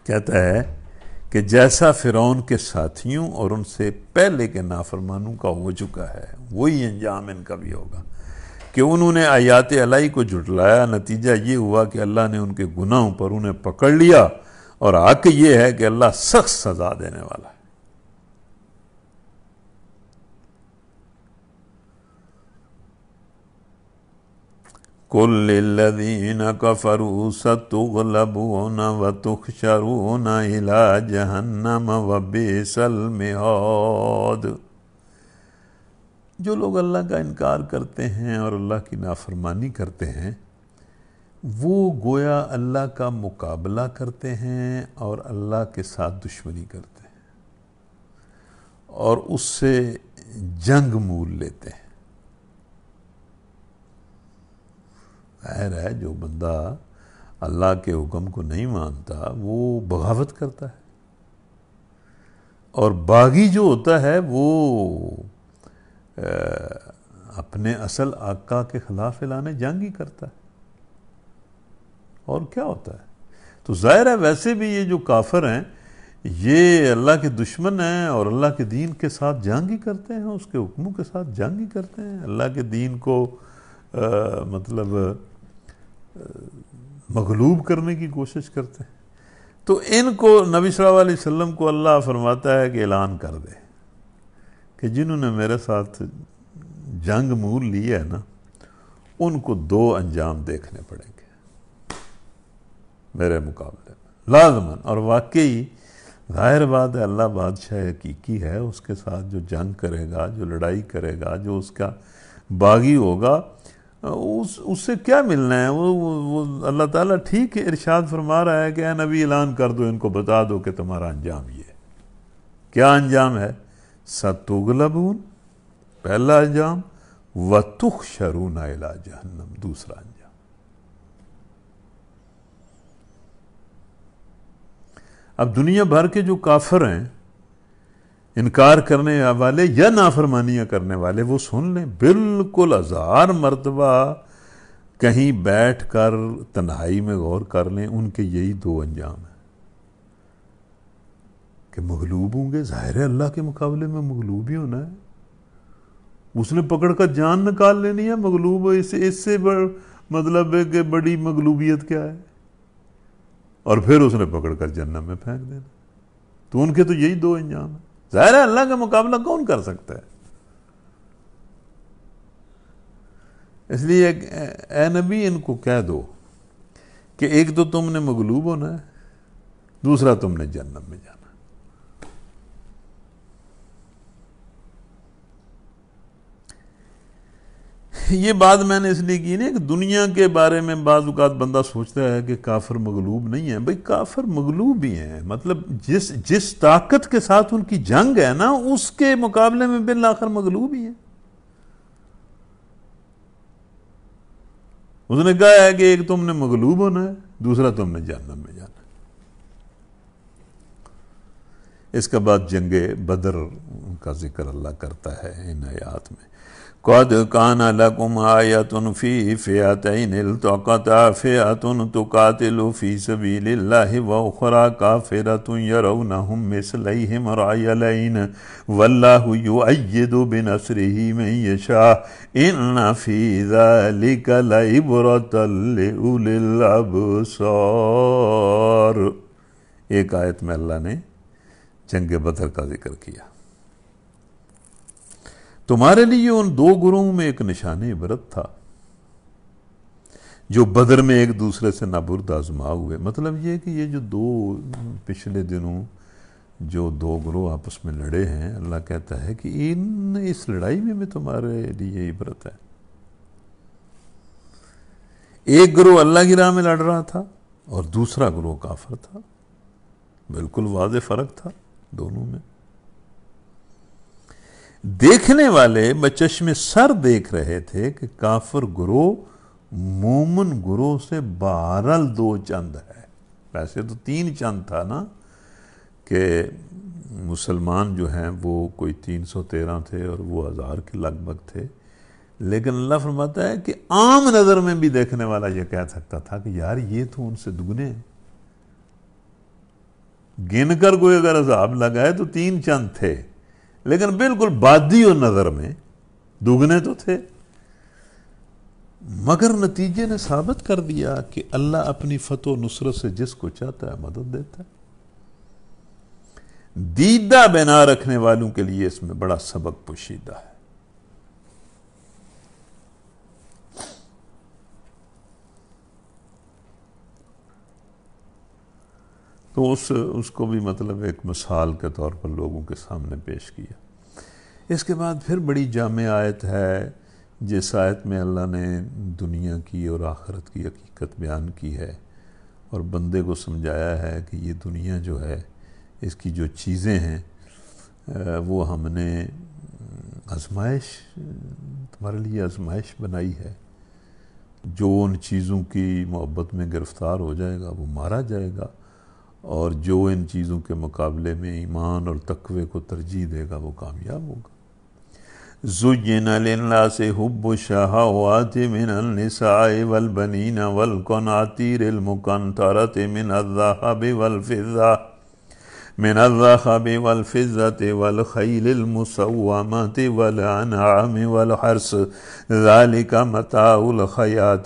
کہتا ہے کہ جیسا فرعون کے ساتھیوں اور ان سے پہلے کے نافرمانوں کا ہو چکا ہے، وہی انجام ان کا بھی ہوگا کہ انہوں نے آیات الہی کو جھٹلایا۔ نتیجہ یہ ہوا کہ اللہ نے ان کے گناہوں پر انہیں پکڑ لیا، اور حق یہ ہے کہ اللہ سخت سزا دینے والا ہے۔ قُل لِّلَّذِينَ كَفَرُوا سَتُغْلَبُونَ وَتُحْشَرُونَ إِلَىٰ جَهَنَّمَ وَبِئْسَ الْمِہَادُ۔ جو لوگ اللہ کا انکار کرتے ہیں اور اللہ کی نافرمانی کرتے ہیں، وہ گویا اللہ کا مقابلہ کرتے ہیں اور اللہ کے ساتھ دشمنی کرتے ہیں اور اس سے جنگ مول لیتے ہیں۔ ظاہر ہے جو بندہ اللہ کے حکم کو نہیں مانتا وہ بغاوت کرتا ہے، اور باغی جو ہوتا ہے وہ اپنے اصل آقا کے خلاف اعلان جنگ ہی کرتا ہے، اور کیا ہوتا ہے۔ تو ظاہر ہے ویسے بھی یہ جو کافر ہیں یہ اللہ کے دشمن ہیں اور اللہ کے دین کے ساتھ جنگ ہی کرتے ہیں، اس کے حکموں کے ساتھ جنگ ہی کرتے ہیں، اللہ کے دین کو مغلوب کرنے کی کوشش کرتے ہیں۔ تو ان کو نبی صلی اللہ علیہ وسلم کو اللہ فرماتا ہے کہ اعلان کر دے کہ جنہوں نے میرے ساتھ جنگ مول لی ہے نا، ان کو دو انجام دیکھنے پڑیں گے میرے مقابلے میں لازماً۔ اور واقعی ظاہر بات ہے اللہ بادشاہ حقیقی ہے، اس کے ساتھ جو جنگ کرے گا، جو لڑائی کرے گا، جو اس کا باغی ہوگا، اس سے کیا ملنا ہے؟ وہ اللہ تعالیٰ ٹھیک ہے ارشاد فرما رہا ہے کہ اے نبی اعلان کر دو، ان کو بتا دو کہ تمہارا انجام یہ ہے۔ کیا انجام ہے؟ ستغلبون پہلا انجام، وتحشرون الی جہنم دوسرا انجام۔ اب دنیا بھر کے جو کافر ہیں، انکار کرنے والے یا نافرمانیاں کرنے والے، وہ سن لیں بالکل 1000 مرتبہ کہیں بیٹھ کر تنہائی میں غور کر لیں، ان کے یہی دو انجام ہیں کہ مغلوب ہوں گے۔ ظاہر ہے اللہ کے مقابلے میں مغلوب ہی ہونا ہے، اس نے پکڑ کر جان نکال لینی ہے۔ مغلوب اس سے مطلب ہے کہ بڑی مغلوبیت کیا ہے؟ اور پھر اس نے پکڑ کر جہنم میں پھینک دینا۔ تو ان کے تو یہی دو انجام ہیں۔ ظاہر ہے اللہ کا مقابلہ کون کر سکتا ہے؟ اس لیے اے نبی ان کو کہہ دو کہ ایک تو تم نے مغلوب ہونا ہے، دوسرا تم نے جہنم میں جانا۔ یہ بات میں نے اس لیے کی نا کہ دنیا کے بارے میں بعض اوقات بندہ سوچتا ہے کہ کافر مغلوب نہیں ہے۔ بھئی کافر مغلوب ہی ہیں، مطلب جس طاقت کے ساتھ ان کی جنگ ہے نا، اس کے مقابلے میں بالآخر مغلوب ہی ہیں۔ اس نے کہا ہے کہ ایک تم نے مغلوب ہونا ہے، دوسرا تم نے جہنم میں جانا ہے۔ اس کے بعد جنگ بدر کا ذکر اللہ کرتا ہے ان آیات میں۔ قَدْ كَانَ لَكُمْ آیَةٌ فِي فِئَتَيْنِ الْتَقَتَا فِئَةٌ تُقَاتِلُ فِي سَبِيلِ اللَّهِ وَأُخْرَىٰ كَافِرَةٌ يَرَوْنَهُم مِّثْلَيْهِمْ رَأْيَ الْعَيْنِ وَاللَّهُ يُؤَيِّدُ بِنَصْرِهِ مَن يَشَاءُ إِنَّ فِي ذَلِكَ لَعِبْرَةً لِّأُولِي الْأَبْصَارِ۔ ایک آیت میں اللہ نے جنگ بدر کا ذکر کیا۔ تمہارے لیے ان دو گروہوں میں ایک نشان عبرت تھا جو بدر میں ایک دوسرے سے نابرد آزما ہوئے۔ مطلب یہ کہ یہ جو دو پچھلے دنوں جو دو گروہ آپس میں لڑے ہیں، اللہ کہتا ہے کہ اس لڑائی میں بھی تمہارے لیے عبرت ہے۔ ایک گروہ اللہ کی راہ میں لڑ رہا تھا اور دوسرا گروہ کافر تھا، بالکل واضح فرق تھا دونوں میں۔ دیکھنے والے بچشم سر دیکھ رہے تھے کہ کافر گروہ مومن گروہ سے بہرحال 2 چند ہے۔ ویسے تو 3 چند تھا نا، کہ مسلمان جو ہیں وہ کوئی 313 تھے اور وہ 1000 کے لگ بھگ تھے، لیکن اللہ فرماتا ہے کہ عام نظر میں بھی دیکھنے والا یہ کہہ سکتا تھا کہ یار یہ تو ان سے دگنے ہیں۔ گن کر کوئی اگر عذاب لگائے تو 3 چند تھے، لیکن بالکل بادی و نظر میں دگنے تو تھے۔ مگر نتیجے نے ثابت کر دیا کہ اللہ اپنی فتح و نصرت سے جس کو چاہتا ہے مدد دیتا ہے۔ دیدہ بنا رکھنے والوں کے لیے اس میں بڑا سبق پوشیدہ ہے۔ تو اس کو بھی مطلب ایک مثال کے طور پر لوگوں کے سامنے پیش کیا۔ اس کے بعد پھر بڑی جامع آیت ہے، جس آیت میں اللہ نے دنیا کی اور آخرت کی حقیقت بیان کی ہے اور بندے کو سمجھایا ہے کہ یہ دنیا جو ہے، اس کی جو چیزیں ہیں وہ ہم نے آزمائش، تمہارے لیے آزمائش بنائی ہے۔ جو ان چیزوں کی محبت میں گرفتار ہو جائے گا وہ مارا جائے گا، اور جو ان چیزوں کے مقابلے میں ایمان اور تقوی کو ترجیح دے گا وہ کامیاب ہوگا۔ زُيِّنَ لِلنَّاسِ حُبُّ الشَّهَوَاتِ مِنَ النِّسَاءِ وَالْبَنِينَ وَالْقَنَاطِيرِ الْمُقَنطَرَةِ مِنَ الذَّهَبِ وَالْفِضَّةِ وَالْخَيْلِ الْمُسَوَّمَةِ وَالْأَنْعَامِ وَالْحَرْثِ ذَلِكَ مَتَاعُ الْحَيَاةِ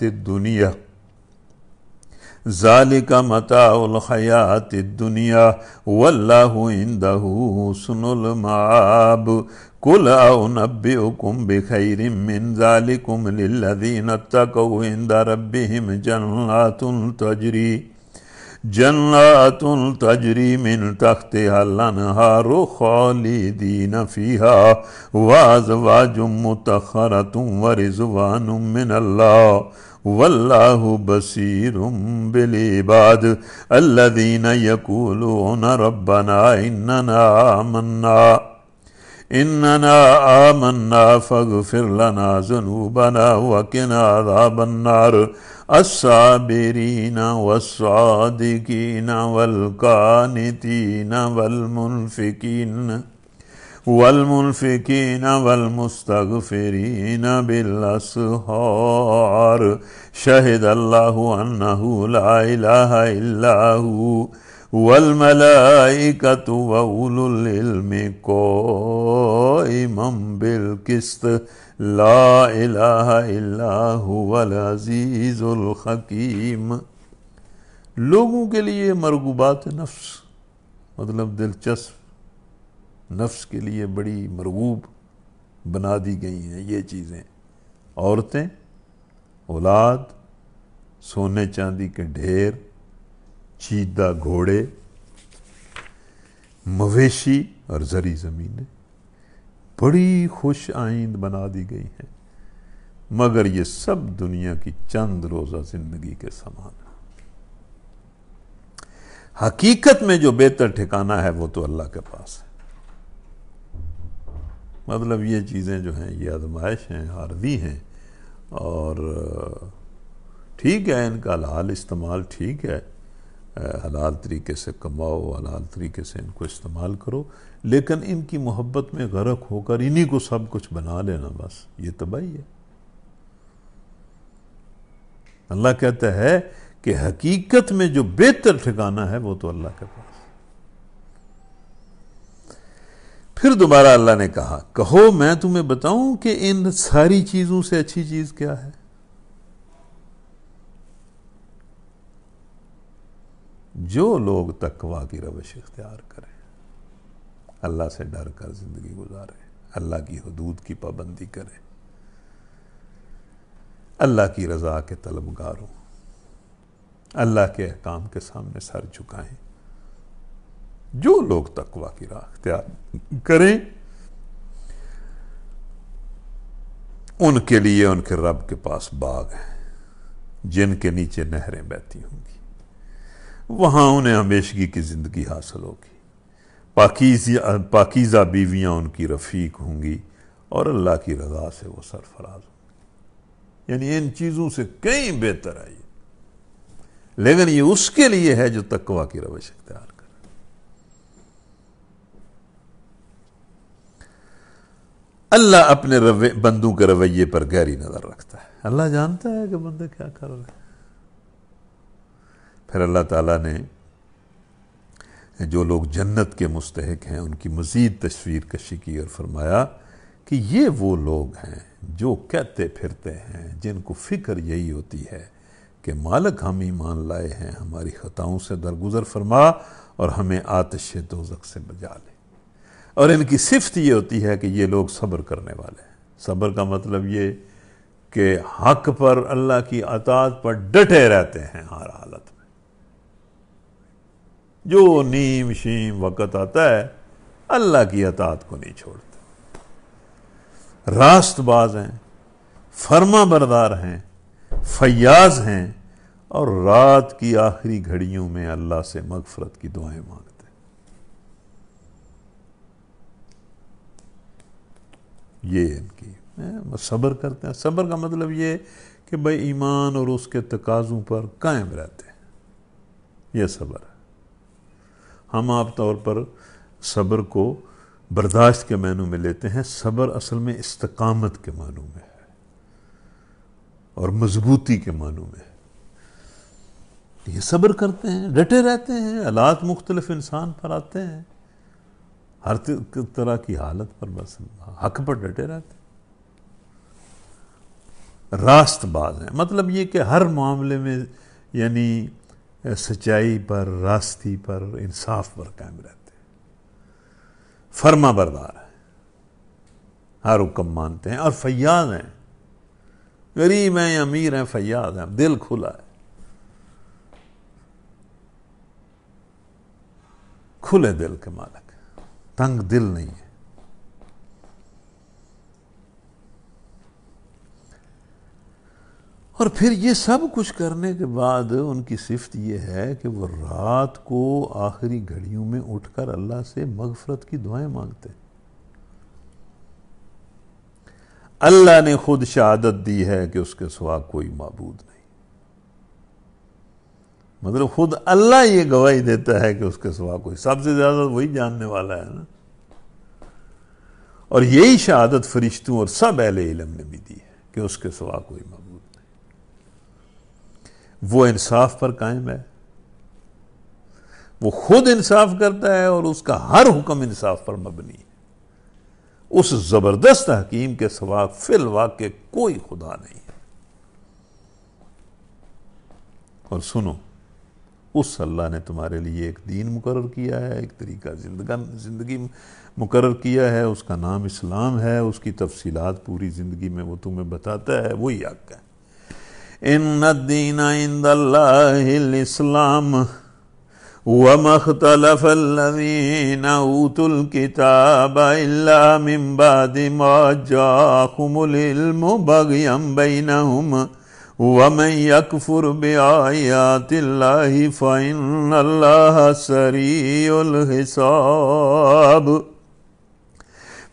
الدُّنْيَا وَاللَّهُ عِندَهُ حُسْنُ الْمَآبِ قُلْ أُنَبِّئُكُم بِخَيْرٍ مِّن ذَلِكُمْ لِلَّذِينَ اتَّقَوْا عِندَ رَبِّهِمْ جَنَّاتٌ تَجْرِي مِن تَحْتِهَا الْأَنْهَارُ خَالِدِينَ فِيهَا وَأَزْوَاجٌ مُّطَهَّرَةٌ وَرِضْوَانٌ مِّنَ اللَّهِ وَاللَّهُ بَصِيرٌ بِالْعِبَادِ الَّذِينَ يَقُولُونَ رَبَّنَا إِنَّنَا آمَنَّا فَاغْفِرْ لَنَا ذُنُوبَنَا وَقِنَا عَذَابَ النَّارِ الصَّابِرِينَ وَالصَّادِقِينَ وَالْقَانِتِينَ والمنفقين والمستغفرين بالأسحار شهد الله أنه لا إله إلا هو والملائكة وأولو العلم قائما بالقسط لا إله إلا هو العزيز الحكيم۔ لوگوں کے لیے مرغوبات نفس، مطلب دلچسپ نفس کے لیے بڑی مرغوب بنا دی گئی ہیں یہ چیزیں: عورتیں، اولاد، سونے چاندی کے ڈھیر، چیدہ گھوڑے، مویشی اور زرعی زمینیں بڑی خوش آئند بنا دی گئی ہیں، مگر یہ سب دنیا کی چند روزہ زندگی کے سامان ہے۔ حقیقت میں جو بہتر ٹھکانہ ہے وہ تو اللہ کے پاس ہے۔ مطلب یہ چیزیں جو ہیں یہ آزمائش ہیں، عارضی ہیں، اور ٹھیک ہے ان کا حلال استعمال ٹھیک ہے، حلال طریقے سے کماؤ، حلال طریقے سے ان کو استعمال کرو، لیکن ان کی محبت میں غرق ہو کر انہی کو سب کچھ بنا لینا، بس یہ تباہی ہے۔ اللہ کہتا ہے کہ حقیقت میں جو بہتر ٹھکانہ ہے وہ تو اللہ کے پاس۔ پھر دوبارہ اللہ نے کہا، کہو میں تمہیں بتاؤں کہ ان ساری چیزوں سے اچھی چیز کیا ہے؟ جو لوگ تقویٰ کی روش اختیار کریں، اللہ سے ڈر کر زندگی گزارے، اللہ کی حدود کی پابندی کریں، اللہ کی رضا کے طلبگار ہوں، اللہ کے احکام کے سامنے سر جھکائیں، جو لوگ تقویٰ کی راہ اختیار کریں ان کے لیے ان کے رب کے پاس باغ ہیں جن کے نیچے نہریں بہتی ہوں گی، وہاں انہیں ہمیشگی کی زندگی حاصل ہوگی، پاکیزہ بیویاں ان کی رفیق ہوں گی، اور اللہ کی رضا سے وہ سرفراز ہوں گی۔ یعنی ان چیزوں سے کہیں بہتر ہے یہ، لیکن یہ اس کے لیے ہے جو تقویٰ کی روش اختیار کرے۔ اللہ اپنے بندوں کے رویے پر گہری نظر رکھتا ہے، اللہ جانتا ہے کہ بندے کیا کر رہے ہیں۔ پھر اللہ تعالیٰ نے جو لوگ جنت کے مستحق ہیں ان کی مزید تصویر کشی کی اور فرمایا کہ یہ وہ لوگ ہیں جو کہتے پھرتے ہیں، جن کو فکر یہی ہوتی ہے کہ مالک ہم ایمان لائے ہیں، ہماری خطاؤں سے درگزر فرما اور ہمیں آتش دوزخ سے بچا لے۔ اور ان کی صفت یہ ہوتی ہے کہ یہ لوگ صبر کرنے والے ہیں۔ صبر کا مطلب یہ کہ حق پر، اللہ کی اطاعت پر ڈٹے رہتے ہیں ہر حالت میں، جو نیم شیم وقت آتا ہے اللہ کی اطاعت کو نہیں چھوڑتے، راست باز ہیں، فرما بردار ہیں، فیاض ہیں، اور رات کی آخری گھڑیوں میں اللہ سے مغفرت کی دعائیں مانگتے ہیں۔ یہ ان کی صبر کرتے ہیں۔ صبر کا مطلب یہ کہ بھائی ایمان اور اس کے تقاضوں پر قائم رہتے ہیں، یہ صبر ہے۔ ہم عام طور پر صبر کو برداشت کے معنوں میں لیتے ہیں، صبر اصل میں استقامت کے معنوں میں ہے اور مضبوطی کے معنوں میں ہے۔ یہ صبر کرتے ہیں، ڈٹے رہتے ہیں، حالات مختلف انسان پر آتے ہیں، ہر طرح کی حالت پر بس حق پر ڈٹے رہتے ہیں۔ راست باز ہیں، مطلب یہ کہ ہر معاملے میں یعنی سچائی پر، راستی پر، انصاف پر قائم رہتے ہیں، فرما بردار ہیں، ہر حکم مانتے ہیں، اور فیاض ہیں، غریب ہیں یا امیر ہیں، فیاض ہیں، دل کھلا ہے، کھلے دل کے مالک، تنگ دل نہیں ہے۔ اور پھر یہ سب کچھ کرنے کے بعد ان کی صفت یہ ہے کہ وہ رات کو آخری گھڑیوں میں اٹھ کر اللہ سے مغفرت کی دعائیں مانگتے ہیں۔ اللہ نے خود شہادت دی ہے کہ اس کے سوا کوئی معبود نہیں، مطلب خود اللہ یہ گواہی دیتا ہے کہ اس کے سوا کوئی، سب سے زیادہ وہی جاننے والا ہے نا۔ اور یہی شہادت فرشتوں اور سب اہل علم نے بھی دی ہے کہ اس کے سوا کوئی معبود نہیں۔ وہ انصاف پر قائم ہے، وہ خود انصاف کرتا ہے اور اس کا ہر حکم انصاف پر مبنی ہے۔ اس زبردست حکیم کے سوا فی الواقع کوئی خدا نہیں ہے۔ اور سنو، اس اللہ نے تمہارے لیے ایک دین مقرر کیا ہے، ایک طریقہ زندگی مقرر کیا ہے، اس کا نام اسلام ہے، اس کی تفصیلات پوری زندگی میں وہ تمہیں بتاتا ہے، وہی حق ہے۔ ان الدین عند اللہ الاسلام وما اختلف الذین اوتوا الکتاب الا من بعد ما جاءهم العلم بغیا بینہم ومن يكفر بآيات الله فإن الله سريع الحساب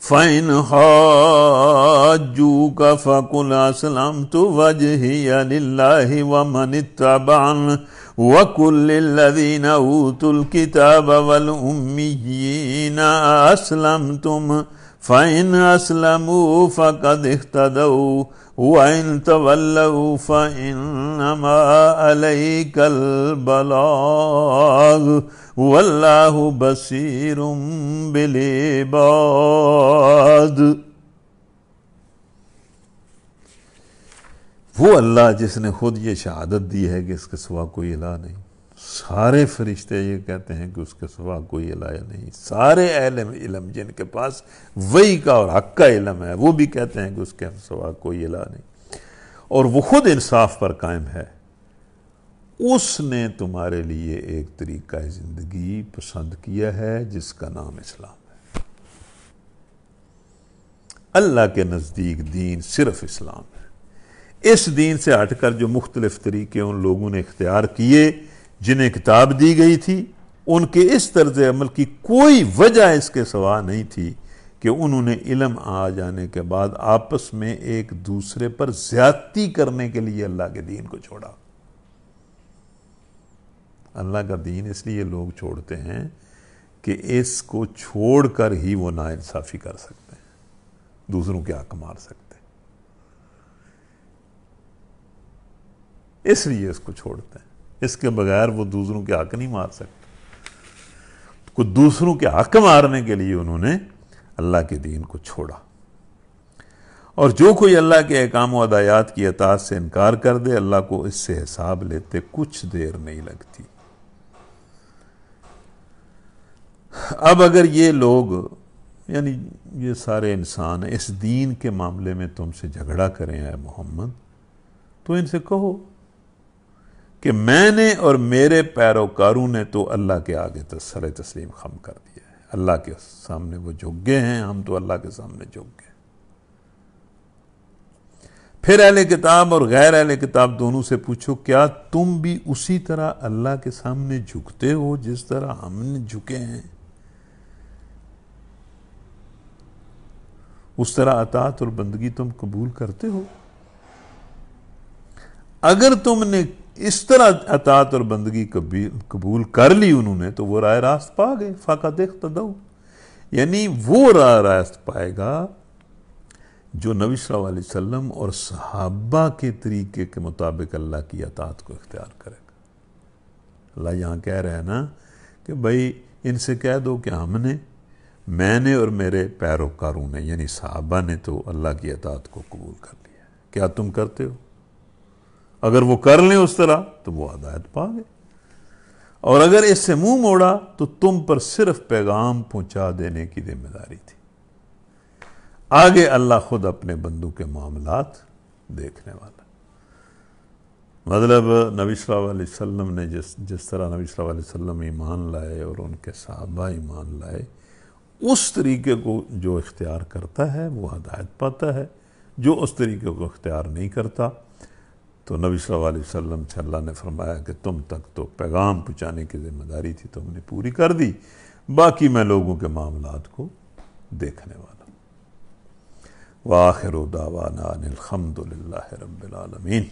فإن حاجوك فقل أسلمت وجهي لله ومن اتبعني وقل للذين أوتوا الكتاب والأميين أسلمتم فإن أسلموا فقد اهتدوا وَإِن تَوَلَّوْا فَإِنَّمَا عَلَيْكَ الْبَلَاغُ وَاللَّهُ بَصِيرٌ بِالْعِبَادِ۔ وہ اللہ جس نے خود یہ شہادت دی ہے کہ اس کے سوا کوئی الہ نہیں، سارے فرشتے یہ کہتے ہیں کہ اس کے سوا کوئی الہ نہیں، سارے اہل علم جن کے پاس وحی کا اور حق کا علم ہے وہ بھی کہتے ہیں کہ اس کے سوا کوئی الہ نہیں، اور وہ خود انصاف پر قائم ہے۔ اس نے تمہارے لیے ایک طریقہ زندگی پسند کیا ہے جس کا نام اسلام ہے۔ اللہ کے نزدیک دین صرف اسلام ہے۔ اس دین سے ہٹ کر جو مختلف طریقے ان لوگوں نے اختیار کیے جنہیں کتاب دی گئی تھی، ان کے اس طرز عمل کی کوئی وجہ اس کے سوا نہیں تھی کہ انہوں نے علم آ جانے کے بعد آپس میں ایک دوسرے پر زیادتی کرنے کے لیے اللہ کے دین کو چھوڑا۔ اللہ کا دین اس لیے لوگ چھوڑتے ہیں کہ اس کو چھوڑ کر ہی وہ ناانصافی کر سکتے ہیں، دوسروں کے حق مار سکتے ہیں، اس لیے اس کو چھوڑتے ہیں۔ اس کے بغیر وہ دوسروں کے حق نہیں مار سکتے، کو دوسروں کے حق مارنے کے لیے انہوں نے اللہ کے دین کو چھوڑا۔ اور جو کوئی اللہ کے احکام و ہدایات کی اطاعت سے انکار کر دے، اللہ کو اس سے حساب لیتے کچھ دیر نہیں لگتی۔ اب اگر یہ لوگ یعنی یہ سارے انسان اس دین کے معاملے میں تم سے جھگڑا کریں اے محمد، تو ان سے کہو کہ میں نے اور میرے پیروکاروں نے تو اللہ کے آگے سر تسلیم خم کر دیا ہے، اللہ کے سامنے وہ جھک گئے ہیں، ہم تو اللہ کے سامنے جھک گئے۔ پھر اہل کتاب اور غیر اہل کتاب دونوں سے پوچھو، کیا تم بھی اسی طرح اللہ کے سامنے جھکتے ہو جس طرح ہم نے جھکے ہیں؟ اس طرح اطاعت اور بندگی تم قبول کرتے ہو؟ اگر تم نے اس طرح اطاعت اور بندگی قبول کر لی انہوں نے، تو وہ راہ راست پا گئے، فقط اقتدوا، یعنی وہ راہ راست پائے گا جو نبی صلی اللہ علیہ وسلم اور صحابہ کے طریقے کے مطابق اللہ کی اطاعت کو اختیار کرے گا۔ اللہ یہاں کہہ رہا ہے نا کہ بھائی ان سے کہہ دو کہ میں نے اور میرے پیروکاروں نے یعنی صحابہ نے تو اللہ کی اطاعت کو قبول کر لیا، کیا تم کرتے ہو؟ اگر وہ کر لیں اس طرح تو وہ ہدایت پا گئے، اور اگر اس سے منہ موڑا تو تم پر صرف پیغام پہنچا دینے کی ذمہ داری تھی۔ آگے اللہ خود اپنے بندوں کے معاملات دیکھنے والا۔ مطلب نبی صلی اللہ علیہ وسلم نے جس طرح نبی صلی اللہ علیہ وسلم ایمان لائے اور ان کے صحابہ ایمان لائے، اس طریقے کو جو اختیار کرتا ہے وہ ہدایت پاتا ہے، جو اس طریقے کو اختیار نہیں کرتا تو نبی صلی اللہ علیہ وسلم سے اللہ نے فرمایا کہ تم تک تو پیغام پہنچانے کی ذمہ داری تھی، تم نے پوری کر دی، باقی میں لوگوں کے معاملات کو دیکھنے والا۔ وآخر دعوانا ان الحمد للہ رب العالمین۔